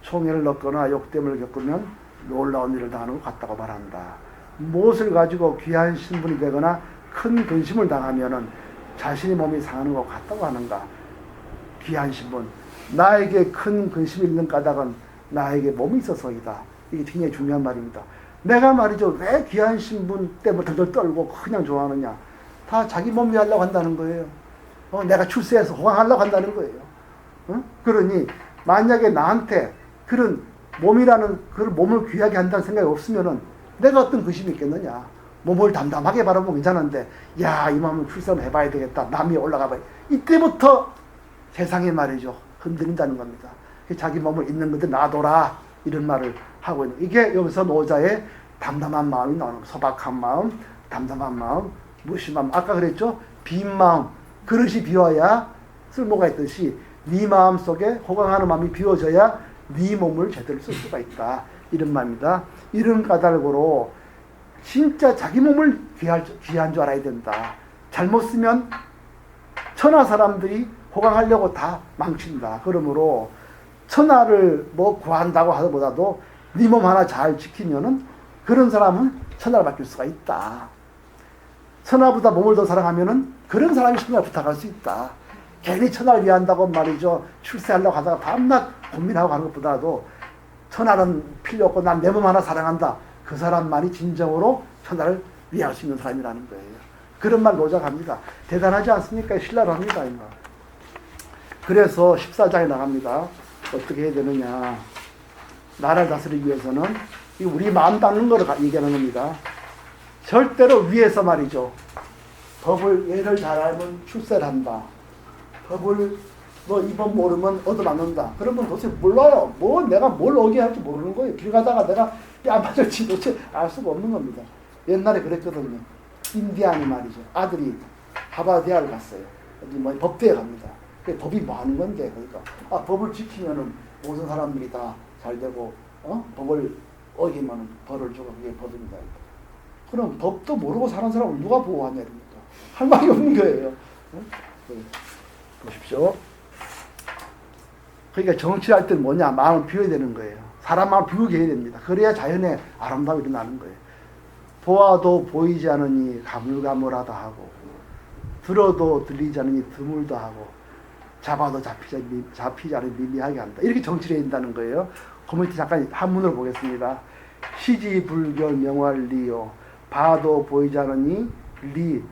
총애를 넣거나 욕됨을 겪으면 놀라운 일을 당하는 것 같다고 말한다. 무엇을 가지고 귀한 신분이 되거나 큰 근심을 당하면은 자신의 몸이 상하는 것 같다고 하는가. 귀한 신분. 나에게 큰 근심이 있는 까닭은 나에게 몸이 있어서이다. 이게 굉장히 중요한 말입니다. 내가 말이죠. 왜 귀한 신분 때문에 덜덜 떨고 그냥 좋아하느냐. 다 자기 몸 위하려고 한다는 거예요. 내가 출세해서 호강하려고 한다는 거예요. 그러니 만약에 나한테 그런 몸이라는 그런 몸을 귀하게 한다는 생각이 없으면은 내가 어떤 근심이 있겠느냐. 몸을 담담하게 바라보면 괜찮은데 야, 이 몸은 출세를 해봐야 되겠다. 남이 올라가 봐야 이때부터 세상에 말이죠. 흔들린다는 겁니다. 자기 몸을 있는 것들 놔둬라. 이런 말을 하고 있는 이게 여기서 노자의 담담한 마음이 나오는 거예요. 소박한 마음, 담담한 마음, 무심한 마음. 아까 그랬죠? 빈 마음. 그릇이 비워야 쓸모가 있듯이 네 마음 속에 호강하는 마음이 비워져야 네 몸을 제대로 쓸 수가 있다. 이런 말입니다. 이런 까닭으로 진짜 자기 몸을 귀한 줄 알아야 된다. 잘못 쓰면 천하 사람들이 호강하려고 다 망친다. 그러므로 천하를 뭐 구한다고 하더보다도 네 몸 하나 잘 지키면은 그런 사람은 천하를 바뀔 수가 있다. 천하보다 몸을 더 사랑하면은 그런 사람이 천하를 부탁할 수 있다. 괜히 천하를 위한다고 말이죠. 출세하려고 하다가 밤낮 고민하고 하는 것보다도 천하는 필요 없고 난 내 몸 하나 사랑한다. 그 사람만이 진정으로 천하를 위할 수 있는 사람이라는 거예요. 그런 말 노자가 합니다. 대단하지 않습니까? 신라로 합니다. 그래서 14장에 나갑니다. 어떻게 해야 되느냐. 나라를 다스리기 위해서는 우리 마음 닦는 거를 얘기하는 겁니다. 절대로 위에서 말이죠. 법을 예를 잘 알면 출세를 한다. 법을 이번 모르면 얻어맞는다. 그러면 도대체 몰라요. 내가 뭘 어기야 할지 모르는 거예요. 길 가다가 내가 뺨 맞을지 도대체 알 수가 없는 겁니다. 옛날에 그랬거든요. 인디안이 말이죠. 아들이 하버드 대학을 갔어요. 법대에 갑니다. 법이 뭐 하는 건데, 그러니까 법을 지키면은 모든 사람들이 다 잘 되고, 법을 어기면은 벌을 주고 그게 법입니다. 그럼 법도 모르고 사는 사람을 누가 보호하냐 이럽니까? 할 말이 없는 거예요. 보십시오. 그러니까 정치할 때는 뭐냐? 마음을 비워야 되는 거예요. 사람 마음을 비우게 해야 됩니다. 그래야 자연의 아름다움이 일어나는 거예요. 보아도 보이지 않으니 가물가물하다 하고, 들어도 들리지 않으니 드물다 하고, 잡아도 잡히지 않으니 미미하게 한다. 이렇게 정치를 해야 된다는 거예요. 코멘트 잠깐 한문으로 보겠습니다. 시지불결 명활리요. 봐도 보이지 않으니 리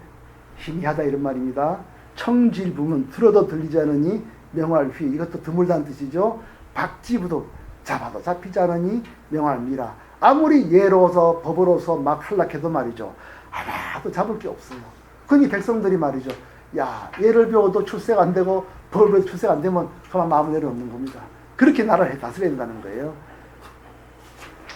희미하다 이런 말입니다. 청질부문 들어도 들리지 않으니 명활휘 이것도 드물다는 뜻이죠. 박지부도 잡아도 잡히지 않으니 명활미라. 아무리 예로서 법으로서 막 할락해도 말이죠. 하나도 잡을 게 없어요. 그러니 백성들이 말이죠. 야 예를 배워도 출세가 안 되고 법을 배워도 출세가 안 되면 그만 마음을 내려놓는 겁니다. 그렇게 나라를 다스려야 된다는 거예요.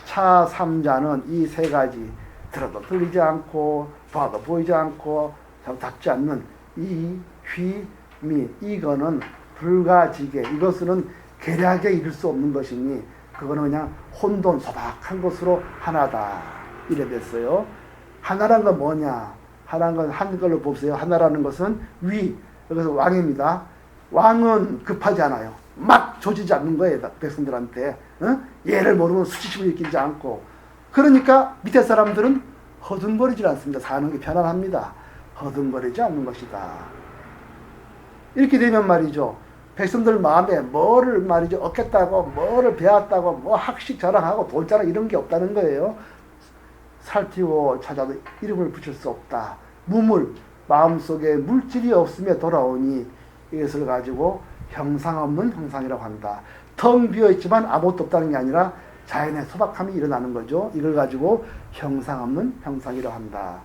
차 3자는 이 세 가지 들어도 들리지 않고 봐도 보이지 않고 잡지 않는 이, 휘, 미 이거는 불가지게 이것은 계략에 이를 수 없는 것이니 그거는 그냥 혼돈 소박한 것으로 하나다 이래 됐어요. 하나란 건 뭐냐? 하나란 건 한글로 보세요. 하나라는 것은 위 여기서 왕입니다. 왕은 급하지 않아요. 막 조지지 않는 거예요. 백성들한테. 예를 모르면 수치심을 느끼지 않고. 그러니까 밑에 사람들은 허둥거리지 않습니다. 사는 게 편안합니다. 허둥거리지 않는 것이다. 이렇게 되면 말이죠. 백성들 마음에 뭐를 말이죠. 얻겠다고 뭐를 배웠다고 뭐 학식 자랑하고 돈 자랑 이런 게 없다는 거예요. 살피고 찾아도 이름을 붙일 수 없다. 무물 마음속에 물질이 없으며 돌아오니 이것을 가지고 형상 없는 형상이라고 한다. 텅 비어있지만 아무것도 없다는 게 아니라 자연의 소박함이 일어나는 거죠. 이걸 가지고 형상 없는 형상이라고 한다.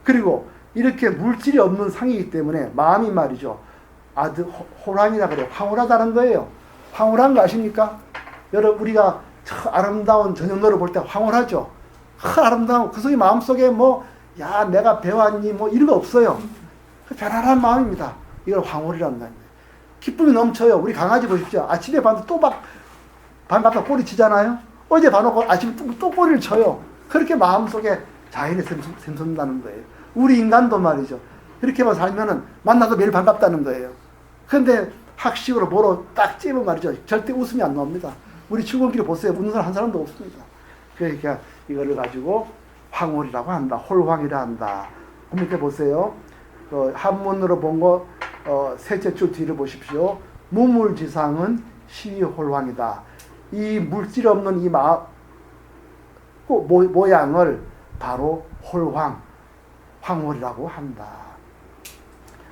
그리고 이렇게 물질이 없는 상이기 때문에 마음이 말이죠. 호랑이라 그래요. 황홀하다는 거예요. 황홀한 거 아십니까? 여러분 우리가 저 아름다운 저녁노를 볼 때 황홀하죠. 아름다운 그 속에 마음속에 내가 배웠니 이런 거 없어요. 편안한 마음입니다. 이걸 황홀이란다. 기쁨이 넘쳐요. 우리 강아지 보십시오. 아침에 봐도 또 밤마다 꼬리 치잖아요. 어제 봐놓고 아침에 또 꼬리를 쳐요. 그렇게 마음속에 자연이 샘솟는다는 거예요. 우리 인간도 말이죠. 이렇게만 살면은 만나도 매일 반갑다는 거예요. 그런데 학식으로 뭐로 딱 찝으면 말이죠. 절대 웃음이 안 나옵니다. 우리 출근길에 보세요. 웃는 사람 한 사람도 없습니다. 그러니까 이거를 가지고 황홀이라고 한다. 홀황이라 한다. 그 밑에 보세요. 한문으로 본 거 셋째 줄 뒤를 보십시오. 무물지상은 시홀황이다. 이 물질 없는 이 모양을 바로 황홀이라고 한다.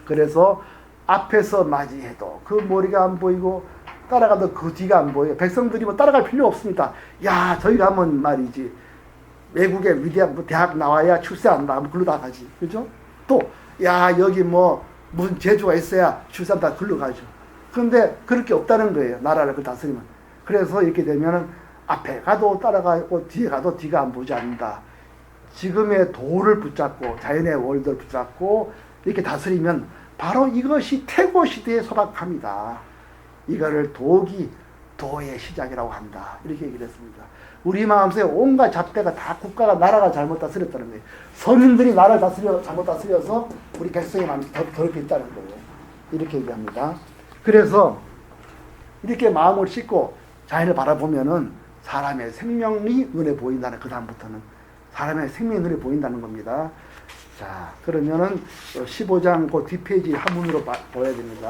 그래서 앞에서 맞이해도 그 머리가 안 보이고 따라가도 그 뒤가 안 보여요. 백성들이 따라갈 필요 없습니다. 야 저희 가면 말이지 외국에 위대한 대학 나와야 출세한다 하면 글로 다 가지. 그죠? 또 야 여기 무슨 재주가 있어야 출세한다 글로 가죠. 그런데 그럴 게 없다는 거예요. 나라를 다스리면. 그래서 이렇게 되면은 앞에 가도 따라가고 뒤에 가도 뒤가 안 보지 않는다. 지금의 도를 붙잡고 자연의 원리를 붙잡고 이렇게 다스리면 바로 이것이 태고 시대의 소박함이다. 이거를 도의 시작이라고 한다. 이렇게 얘기를 했습니다. 우리 마음속에 온갖 잡대가 다 국가가 나라가 잘못 다스렸다는 거예요. 서민들이 나라를 잘못 다스려서 우리 백성의 마음이 더 더럽게 있다는 거예요. 이렇게 얘기합니다. 그래서 이렇게 마음을 씻고 자연을 바라보면은 사람의 생명이 눈에 보인다는, 그 다음부터는 사람의 생명이 눈에 보인다는 겁니다. 자, 그러면은 15장 그 뒷페이지 한문으로 보여야 됩니다.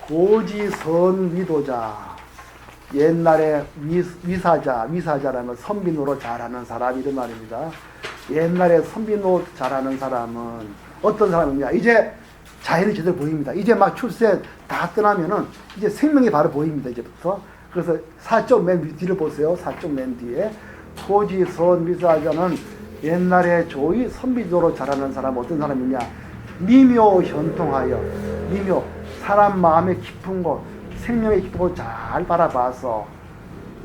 고지선위도자, 옛날에 위사자라는 건 선비노로 잘하는 사람 이런 말입니다. 옛날에 선비노 잘하는 사람은 어떤 사람이냐? 이제 자연이 제대로 보입니다. 이제 막 출세 다 떠나면은 이제 생명이 바로 보입니다. 이제부터. 그래서 4쪽 맨 뒤를 보세요. 4쪽 맨 뒤에 토지 선미사자는 옛날에 조의 선비도로 자라는 사람 어떤 사람이냐? 미묘 현통하여 미묘 사람 마음의 깊은 곳 생명의 깊은 곳 잘 바라봐서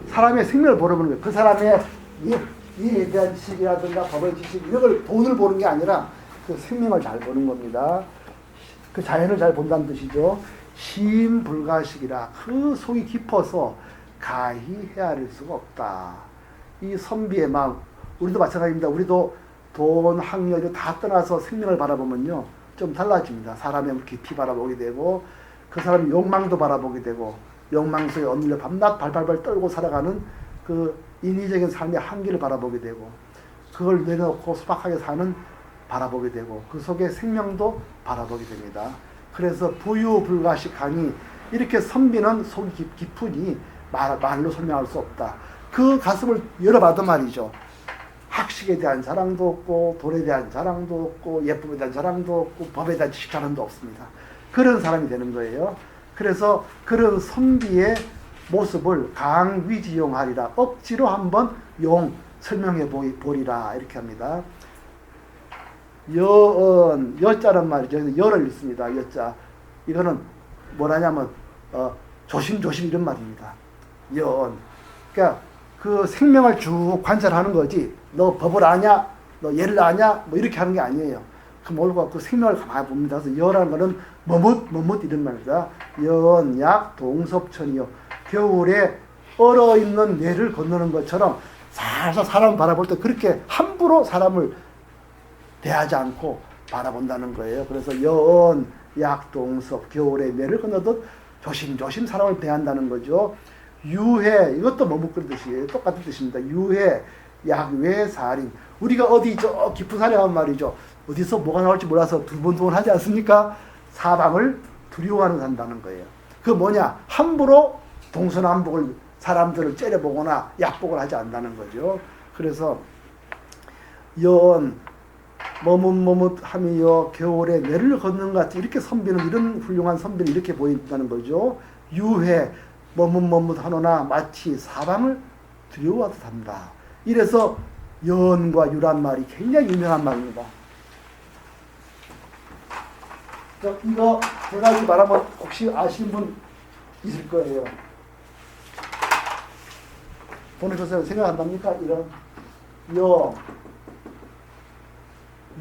사람의 생명을 보는 거예요. 그 사람의 이에 대한 지식이라든가 법의 지식 이런 걸 돈을 보는 게 아니라 그 생명을 잘 보는 겁니다. 그 자연을 잘 본다는 뜻이죠. 시인불가식이라 그 속이 깊어서 가히 헤아릴 수가 없다. 이 선비의 마음 우리도 마찬가지입니다. 우리도 돈, 학력 다 떠나서 생명을 바라보면요 좀 달라집니다. 사람의 깊이 바라보게 되고 그 사람의 욕망도 바라보게 되고 욕망 속에 엇눌려 밤낮 발발발 떨고 살아가는 그 인위적인 삶의 한계를 바라보게 되고 그걸 내려놓고 소박하게 사는 바라보게 되고 그 속에 생명도 바라보게 됩니다. 그래서 부유불가식하니 이렇게 선비는 속이 깊으니 말로 설명할 수 없다. 그 가슴을 열어봐도 말이죠. 학식에 대한 자랑도 없고 돈에 대한 자랑도 없고 예쁨에 대한 자랑도 없고 법에 대한 지식 자랑도 없습니다. 그런 사람이 되는 거예요. 그래서 그런 선비의 모습을 강위지용하리라 억지로 한번 설명해 보리라 이렇게 합니다. 여자란 말이죠. 여를 읽습니다. 여자 이거는 뭐라냐면 조심조심 이런 말입니다. 그러니까 그 생명을 쭉 관찰하는 거지 너 법을 아냐 너 예를 아냐 뭐 이렇게 하는 게 아니에요. 그 몰고 그 생명을 가만히 봅니다. 그래서 여라는 거는 머뭇 이런 말입니다. 연약 동섭천이요 겨울에 얼어있는 뇌를 건너는 것처럼 살살 사람을 바라볼 때 그렇게 함부로 사람을 대하지 않고 바라본다는 거예요. 그래서 약동섭 겨울에 뇌를 건너듯 조심조심 사람을 대한다는 거죠. 유해 이것도 머뭇거리는 뜻이에요. 똑같은 뜻입니다. 유해 약외살인 우리가 어디 저 깊은 산에 가면 말이죠. 어디서 뭐가 나올지 몰라서 두근두근 하지 않습니까? 사방을 두려워하는 산다는 거예요. 그 뭐냐 함부로 동서남북을 사람들을 째려보거나 약복을 하지 않는다는 거죠. 그래서 머뭇머뭇하며 겨울에 뇌를 걷는 것 같이 이렇게 선비는 이런 훌륭한 선비는 이렇게 보인다는 거죠. 유해 머뭇머뭇하노나 마치 사방을 두려워하듯 한다. 이래서 연과 유란 말이 굉장히 유명한 말입니다. 이거 제가 이 말하면 혹시 아시는 분 있을 거예요. 보내주세요. 생각 안 납니까? 이런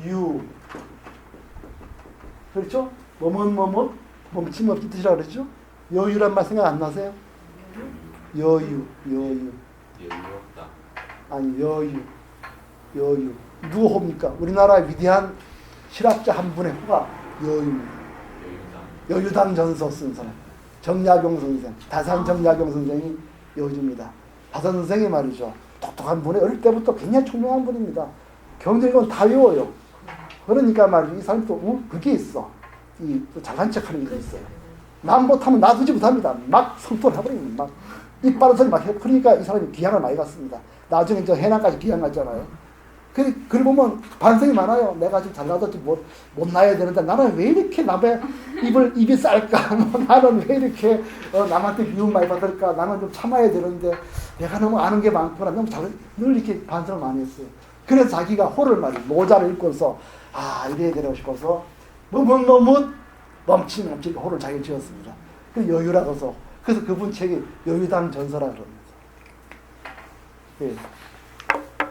유 그렇죠? 머뭇머뭇 멈춤없이 뜻이라고 그랬죠? 여유란 말 생각 안 나세요? 여유
여유롭다.
아니 여유 누구 호입니까? 우리나라의 위대한 실학자 한 분의 호가 여유입니다. 여유당 전서 쓴 사람 정약용 선생 다산 정약용 선생이 여주입니다. 다산 선생이 말이죠 똑똑한 분이 어릴 때부터 굉장히 총명한 분입니다. 경제력은 다 외워요. 그러니까 말이죠 이 사람도 그게 있어. 이 잘난 척하는 게 있어요. 남 못하면 놔두지 못합니다. 막 성토해버립니다. 막 이빨은 소리 막 해. 그러니까 이 사람이 귀향을 많이 갔습니다. 나중에 저 해남까지 귀향 갔잖아요. 그걸 보면 반성이 많아요. 내가 지금 잘나도 못 나야 되는데 나는 왜 이렇게 남의 입이 쌀까? 나는 왜 이렇게 남한테 미움 많이 받을까? 나는 좀 참아야 되는데 내가 너무 아는 게 많구나. 너무 늘 이렇게 반성을 많이 했어요. 그래서 자기가 호를 말이에요. 노자를 읽고서 이래야 되고 싶어서 멈칫 호를 자기가 지었습니다. 그 여유라고 해서 그래서 그분 책이 여유당 전서라고 그럽니다. 예.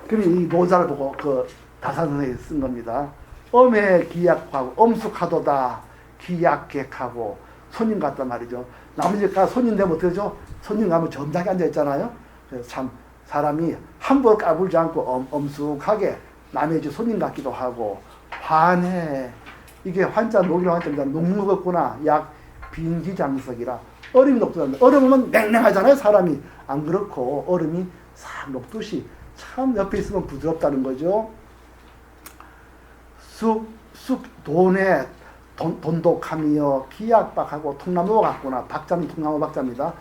그럼 이 노자를 보고 그 다산선생이 쓴 겁니다. 엄에 기약하고 엄숙하도다 기약객하고 손님 같단 말이죠. 남의 집 가서 손님 되면 어떻게 되죠? 손님 가면 점잖게 앉아있잖아요. 그래서 참 사람이 함부로 까불지 않고 엄숙하게 남의 집 손님 같기도 하고 환해 이게 환자 녹이라고 환자입니다. 녹먹었구나 약 빈기장석이라 얼음이 녹두는데 얼음은 냉랭하잖아요. 사람이 안 그렇고 얼음이 싹 녹듯이 참 옆에 있으면 부드럽다는 거죠. 돈에 돈독하며 기약박하고 통나무 같구나. 박자는 통나무 박자입니다.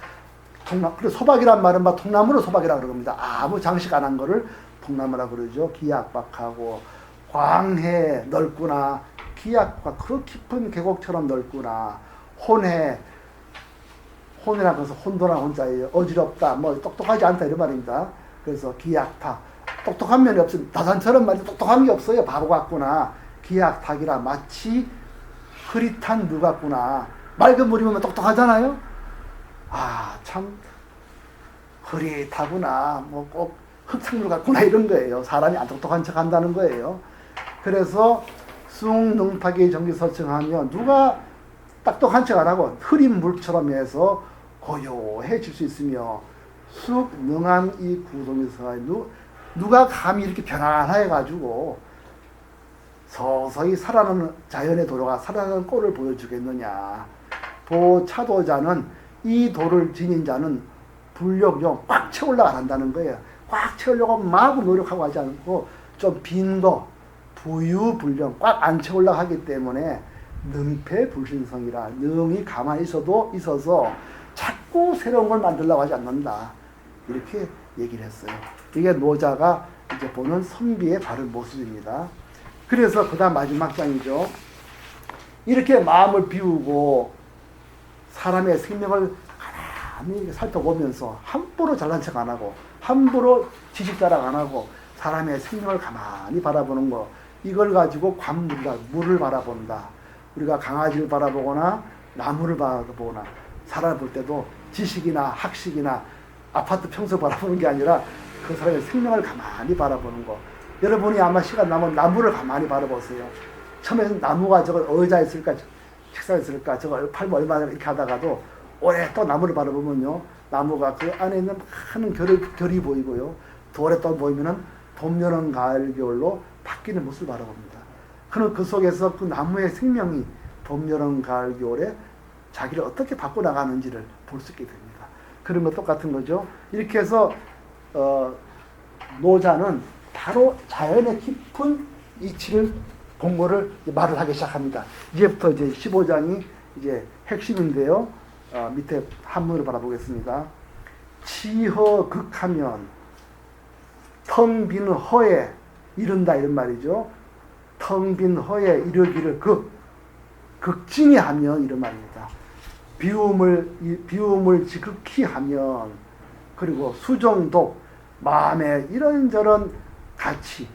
그리고 소박이란 말은 막 통나무로 소박이라고 그럽니다. 아무 장식 안 한 거를 통나무라고 그러죠. 기약박하고 광해 넓구나. 기약과 그 깊은 계곡처럼 넓구나. 혼이라는 것은 혼돈한 혼자예요. 어지럽다, 뭐 똑똑하지 않다 이런 말입니다. 그래서 기약타. 똑똑한 면이 없으면 다산처럼 말이 똑똑한 게 없어요. 바보 같구나. 기약탁이라 마치 흐릿한 물 같구나. 맑은 물이 보면 똑똑하잖아요. 아, 참 흐릿하구나. 뭐 꼭 흙탕물 같구나 이런 거예요. 사람이 안 똑똑한 척 한다는 거예요. 그래서 숭능탁이 정기서청하면 누가 똑똑한 척 안 하고 흐린 물처럼 해서 고요해질 수 있으며 숙능한 이 구동에서 누가 감히 이렇게 편안해 가지고 서서히 살아나는 자연의 도로가 살아나는 꼴을 보여주겠느냐. 도차도자는 이 도를 지닌 자는 불력용 꽉 채우려고 한다는 거예요. 꽉 채우려고 마구 노력하고 하지 않고 좀 빈도, 부유불량 꽉 안 채우려고 하기 때문에 능패불신성이라 능이 가만히 있어서 자꾸 새로운 걸 만들려고 하지 않는다. 이렇게 얘기를 했어요. 이게 노자가 이제 보는 선비의 바른 모습입니다. 그래서 그 다음 마지막 장이죠. 이렇게 마음을 비우고 사람의 생명을 가만히 살펴보면서 함부로 잘난 척 안 하고 함부로 지식 자랑 안 하고 사람의 생명을 가만히 바라보는 거, 이걸 가지고 물을 바라본다. 우리가 강아지를 바라보거나 나무를 바라보거나 사람을 볼 때도 지식이나 학식이나 아파트 평수 바라보는 게 아니라 그 사람의 생명을 가만히 바라보는 거. 여러분이 아마 시간 남으면 나무를 가만히 바라보세요. 처음에는 나무가 저걸 의자에 있을까 책상에 있을까 저걸 팔면 얼마나 이렇게 하다가도 오래 또 나무를 바라보면요, 나무가 그 안에 있는 많은 결이 보이고요, 또 오래 또 보이면은 봄, 여름, 가을, 겨울로 바뀌는 모습을 바라봅니다. 그럼 그 속에서 그 나무의 생명이 봄, 여름, 가을, 겨울에 자기를 어떻게 바꿔나가는지를 볼 수 있게 됩니다. 그런 거 똑같은 거죠. 이렇게 해서 노자는 바로 자연의 깊은 이치를 공고를 말을 하기 시작합니다. 이제부터 이제 15장이 이제 핵심인데요. 밑에 한문을 바라보겠습니다. 치허극하면 텅 빈 허에 이른다 이런 말이죠. 텅 빈 허에 이르기를 극진히 하면 이런 말입니다. 비움을 지극히 하면, 그리고 수정독 마음에 이런저런 가치,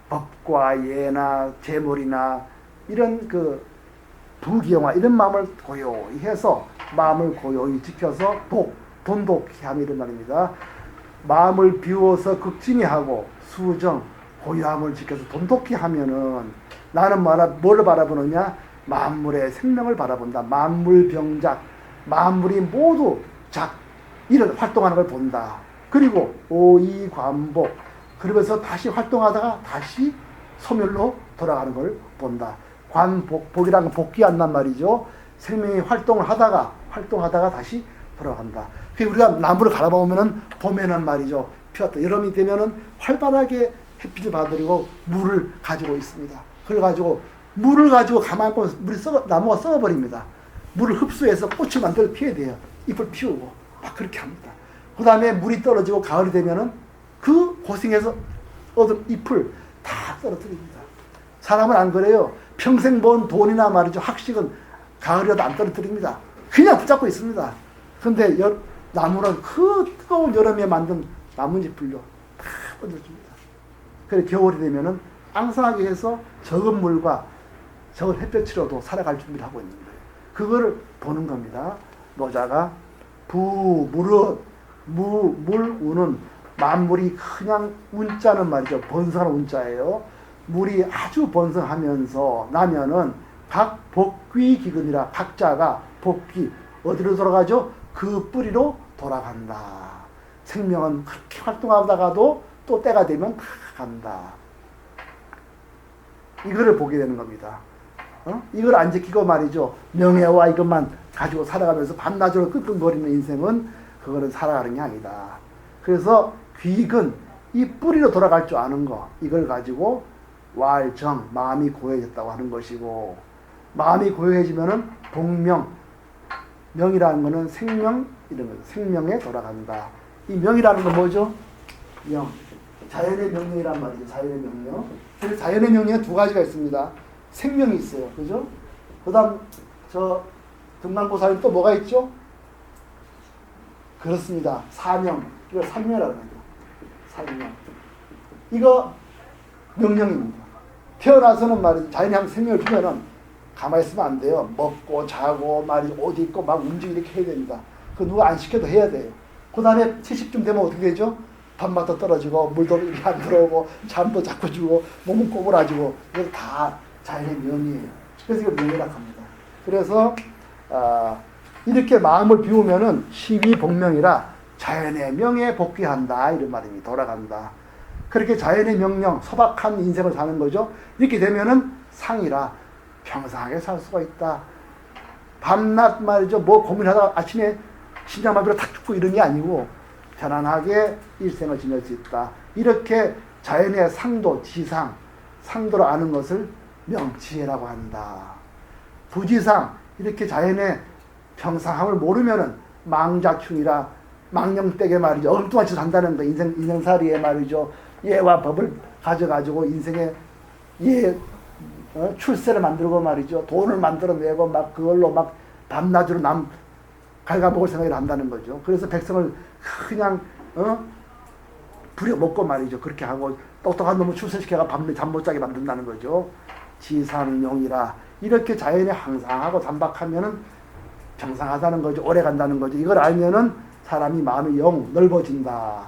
법과 예나 재물이나 이런 그 부귀영화 이런 마음을 고요히 해서 마음을 고요히 지켜서 돈독히 하면 이런 말입니다. 마음을 비워서 극진히 하고 수정, 고요함을 지켜서 돈독히 하면은 나는 뭐를 바라보느냐? 만물의 생명을 바라본다. 만물병작, 만물이 모두 이런 활동하는 걸 본다. 그리고 오이관복, 그러면서 다시 활동하다가 다시 소멸로 돌아가는 걸 본다. 복이라는 건 복귀한단 말이죠. 생명이 활동을 하다가 다시 돌아간다. 우리가 나무를 갈아보면은 봄에는 말이죠, 피었다. 여름이 되면은 활발하게 햇빛을 받으려고 물을 가지고 있습니다. 그래가지고 물을 가지고 가만히 보면 나무가 썩어버립니다. 물을 흡수해서 꽃을 만들 피해야 돼요. 잎을 피우고 막 그렇게 합니다. 그 다음에 물이 떨어지고 가을이 되면은 그 고생해서 얻은 잎을 다 떨어뜨립니다. 사람은 안 그래요. 평생 번 돈이나 말이죠, 학식은 가을이라도 안 떨어뜨립니다. 그냥 붙잡고 있습니다. 그런데 나무는 그 뜨거운 여름에 만든 나뭇잎을요 다 뻗어줍니다. 그래서 겨울이 되면은 앙상하게 해서 적은 물과 적은 햇볕으로도 살아갈 준비를 하고 있는 거예요. 그거를 보는 겁니다. 노자가 물우는 만물이 그냥 운자는 말이죠. 번성하는 운자예요. 물이 아주 번성하면서 나면은 각 복귀기근이라 각자가 복귀 어디로 돌아가죠? 그 뿌리로 돌아간다. 생명은 그렇게 활동하다가도 또 때가 되면 다 간다. 이거를 보게 되는 겁니다. 이걸 안 지키고 말이죠, 명예와 이것만 가지고 살아가면서 밤낮으로 끙끙거리는 인생은 그거는 살아가는 게 아니다. 그래서 귀근, 이 뿌리로 돌아갈 줄 아는 거, 이걸 가지고 왈정, 마음이 고요해졌다고 하는 것이고, 마음이 고요해지면은 동명, 명이라는 거는 생명, 이런 거, 생명에 돌아간다. 이 명이라는 건 뭐죠? 명. 자연의 명령이란 말이죠. 자연의 명령. 그래서 자연의 명령은 두 가지가 있습니다. 생명이 있어요. 그죠? 그 다음, 저, 등반보살님 또 뭐가 있죠? 그렇습니다. 사명. 이걸 사명이라고 합니다. 사명. 이거 명령입니다. 태어나서는 말이죠. 자연이 한 생명을 주면은 가만히 있으면 안 돼요. 먹고 자고 말이죠. 옷 입고 막 움직이고 이렇게 해야 됩니다. 그 누가 안 시켜도 해야 돼요. 그 다음에 70쯤 되면 어떻게 되죠? 밥맛도 떨어지고 물도 이렇게 안 들어오고 잠도 자꾸 주고 몸은 꼬부라지고 이거 다 자연의 명이에요. 그래서 이걸 명이라고 합니다. 그래서 이렇게 마음을 비우면은 시위복명이라 자연의 명에 복귀한다 이런 말입니다. 돌아간다. 그렇게 자연의 명령, 소박한 인생을 사는 거죠. 이렇게 되면은 상이라 평상하게 살 수가 있다. 밤낮 말이죠. 뭐 고민하다가 아침에 심장마비로 탁 죽고 이런 게 아니고 편안하게 일생을 지낼 수 있다. 이렇게 자연의 상도, 지상, 상도로 아는 것을 명치해라고 한다. 부지상, 이렇게 자연의 평상함을 모르면은 망자충이라 망령되게 말이죠. 엉뚱한 짓을 한다는 거. 인생살이에 말이죠. 예와 법을 가져가지고 인생의 출세를 만들고 말이죠. 돈을 만들어내고 막 그걸로 막 밤낮으로 남 갉아먹을 생각을 한다는 거죠. 그래서 백성을 그냥 부려먹고 말이죠. 그렇게 하고 똑똑한 놈을 출세시켜가 밤에 잠 못 자게 만든다는 거죠. 지상용이라 이렇게 자연에 항상하고 단박하면은 평상하다는 거죠. 오래 간다는 거죠. 이걸 알면은 사람이 마음이 영 넓어진다.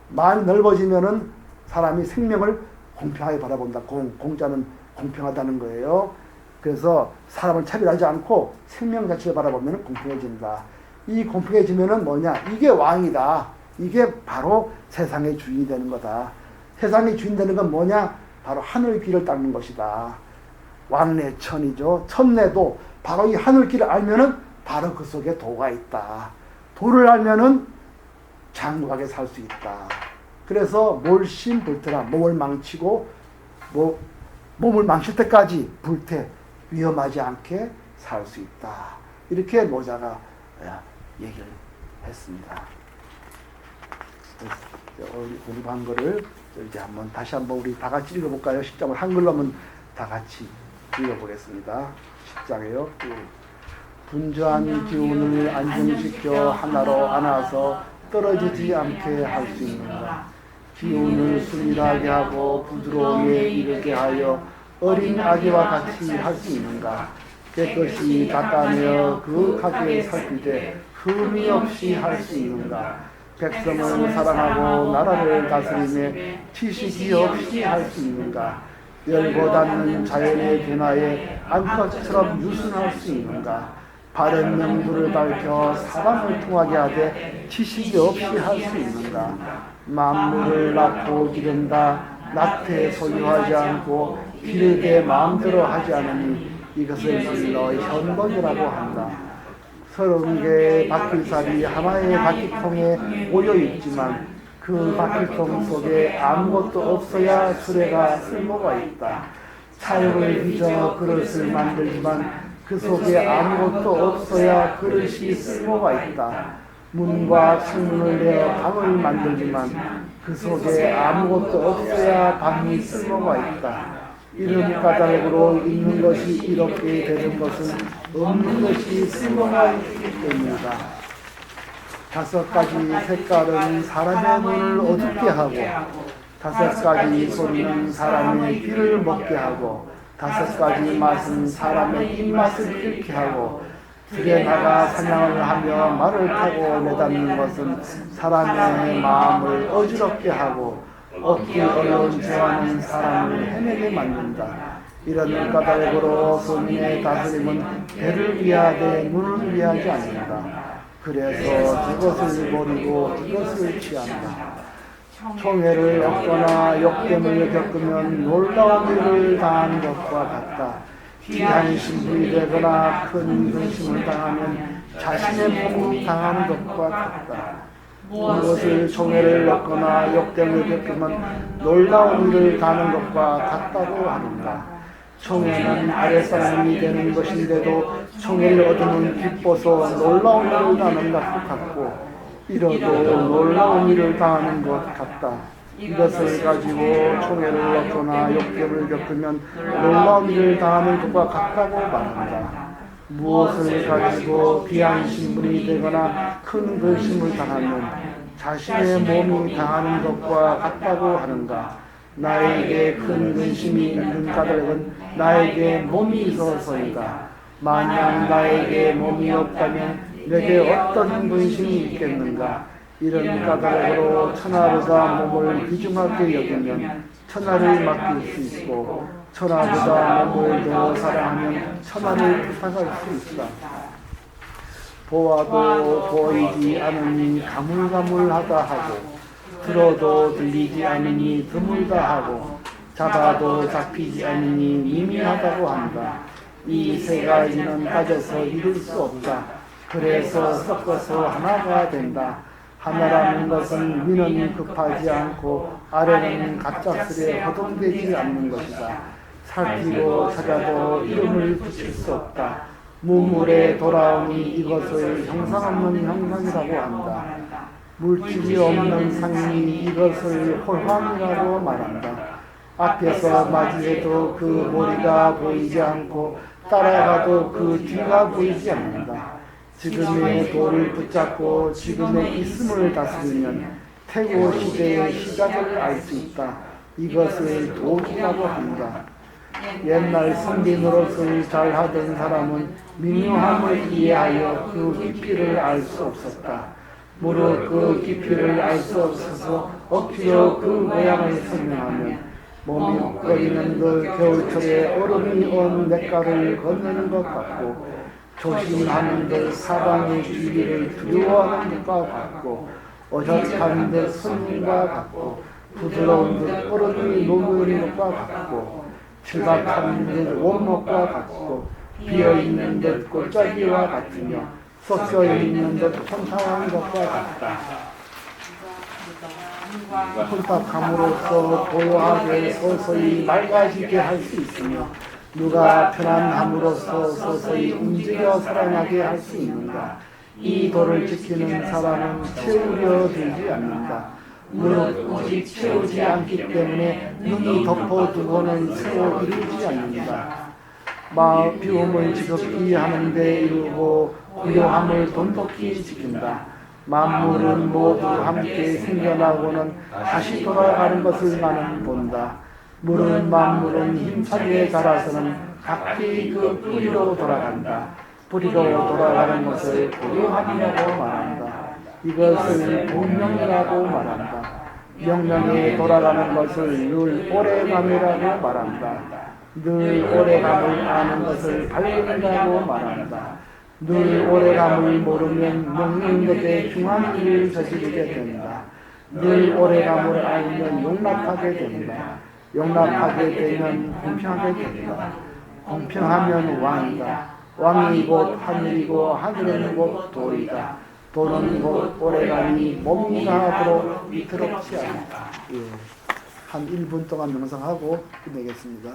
마음이 넓어지면은 사람이 생명을 공평하게 바라본다. 공자는 공평하다는 거예요. 그래서 사람을 차별하지 않고 생명 자체를 바라보면 공평해진다. 이 공평해지면은 뭐냐? 이게 왕이다. 이게 바로 세상의 주인이 되는 거다. 세상의 주인 되는 건 뭐냐? 바로 하늘길을 닦는 것이다. 왕래천이죠. 천내도 바로 이 하늘길을 알면은 바로 그 속에 도가 있다. 도를 알면은 장구하게 살 수 있다. 그래서 몰심불태라 몸을 망치고 몸을 망칠 때까지 불태 위험하지 않게 살 수 있다. 이렇게 노자가 얘기를 했습니다. 공부한 거를 이제 다시 한번 우리 다 같이 읽어볼까요? 10장을 한글로 하면 다 같이 읽어보겠습니다. 10장에요. 분주한 기운을 안정시켜 하나로 안아서 떨어지지 않게 할 수 있는가? 기운을 순일하게 하고 부드러움에 이르게 하여 어린 아기와 같이 할 수 있는가? 깨끗이 닦아내어 그 가게에 살피되 흠이 없이 할 수 있는가? 백성을 사랑하고 나라를 다스리며 지식이 없이 할 수 있는가? 열고 닿는 자연의 변화에 암컷처럼 유순할 수 있는가? 바른 명도를 밝혀 사람을 통하게 하되 지식이 없이 할 수 있는가? 만물을 낳고 기른다. 낙태 소유하지 않고 기르되 마음대로 하지 않으니 이것을 불러 현복이라고 한다. 30개의 바퀴살이 하나의 바퀴통에 모여 있지만 그 바퀴통 속에 아무것도 없어야 수레가 쓸모가 있다. 차육을 빚어 그릇을 만들지만 그 속에 아무것도 없어야 그릇이 쓸모가 있다. 문과 창문을 내어 방을 만들지만 그 속에 아무것도 없어야 방이 쓸모가 있다. 이런 까닭으로 있는 것이 이렇게 되는 것은 없는 것이 쓸모가 있기 때문이다. 5가지 색깔은 사람의 눈을 어둡게 하고 5가지 소리는 사람의 귀를 먹게 하고 5가지 맛은 사람의 입맛을 끓게 하고 들에 나가 사냥을 하며 말을 타고 내다니는 것은 사람의 마음을 어지럽게 하고 얻기 어려운 죄와는 사람을 헤매게 만든다. 이런 까닭으로 손님의 다스림은 배를 위하되 눈을 위하지 않는다. 그래서 이것을 버리고 이것을 취한다. 총애를 얻거나 역됨을 겪으면 놀라운 일을 당한 것과 같다. 귀한 신분이 되거나 큰 근심을 당하면 자신의 몸을 당하는 것과 같다. 무엇을 총애를 얻거나 역됨을 겪으면 놀라운 일을 당하는 것과 같다고 합니다. 총애는 아랫사람이 되는 것인데도 총애를 얻으면 기뻐서 놀라운 일을 당하는 것 같고 이러도 놀라운 일을 당하는 것 같다. 이것을 가지고 총애를 얻거나 욕심을 겪으면 놀라운 일을 당하는 것과 같다고 말한다. 무엇을 가지고 귀한 신분이 되거나 큰 근심을 당하면 자신의 몸이 당하는 것과 같다고 하는가. 나에게 큰 근심이 있는 까닭은 나에게 몸이 있어서이다. 만약 나에게 몸이 없다면 내게 어떤 근심이 있겠는가. 이런 까닭으로 천하보다 몸을 귀중하게 여기면 천하를 맡길 수 있고 천하보다 몸을 더 사랑하면 천하를 부탁할 수 있다. 보아도 보이지 않으니 가물가물하다 하고 들어도 들리지 않으니 드물다 하고 잡아도 잡히지 않으니 미미하다고 한다. 이 세 가지는 따져서 이룰 수 없다. 그래서 섞어서 하나가 된다. 하나라는 것은 위는 급하지 않고 아래는 갑작스레 허동되지 않는 것이다. 살피고 찾아도 이름을 붙일 수 없다. 무물에 돌아오니 이것을 형상 없는 형상이라고 한다. 물질이 없는 상이 이것을 홀황이라고 말한다. 앞에서 맞이해도 그 머리가 보이지 않고 따라가도 그 뒤가 보이지 않는다. 지금의 도를 붙잡고 지금의 있음을 다스리면 태고 시대의 시작을 알 수 있다. 이것을 도기라고 한다. 옛날 성빈 노릇을 잘하던 사람은 미묘함을 이해하여 그 깊이를 알 수 없었다. 무릇 그 깊이를 알 수 없어서 억지로 그 모양을 설명하면 머뭇거리는 그 겨울철에 얼음이 온 냇가를 건너는 것 같고 조심하는 듯 사방의 주위를 두려워하는 것과 같고 어젓한 듯 손님과 같고 부드러운 듯 얼음이 녹는 것과 같고 칠박한 듯 원목과 같고 비어있는 듯 골짜기와 같으며 섞여있는 듯 혼탁한 것과 같다. 혼탁함으로써 고요하게 서서히 맑아지게 할 수 있으며 누가 편안함으로써 서서히 움직여 살아나게 할 수 있는가. 이 도를 지키는 사람은 채우려 들지 않는다. 무릇 오직 채우지 않기 때문에 눈이 덮어두고는 새로 이루지 않는다. 마음 비움을 지겹게 하는데 이루고 고요함을 돈독히 지킨다. 만물은 모두 함께 생겨나고는 다시 돌아가는 것을 나는 본다. 물은 만물은 힘차게 자라서는 각기 그 뿌리로 돌아간다. 뿌리로 돌아가는 것을 고요함이라고 말한다. 이것을 본명이라고 말한다. 명령에 돌아가는 것을 늘 오래감이라고 말한다. 늘 오래감을 아는 것을 밝음이라고 말한다. 늘 오래감을 모르면 먹는 것에 중한 일을 저지르게 된다. 늘 오래감을 알면 용납하게 된다. 용납하게 되면 공평하게 된다. 공평하면 왕이다. 왕이 곧 하늘이고 하늘은 곧 도이다. 도는 곧 오래감이 몸가하도록 위태롭지 않다. 예. 한 1분 동안 명상하고 끝내겠습니다.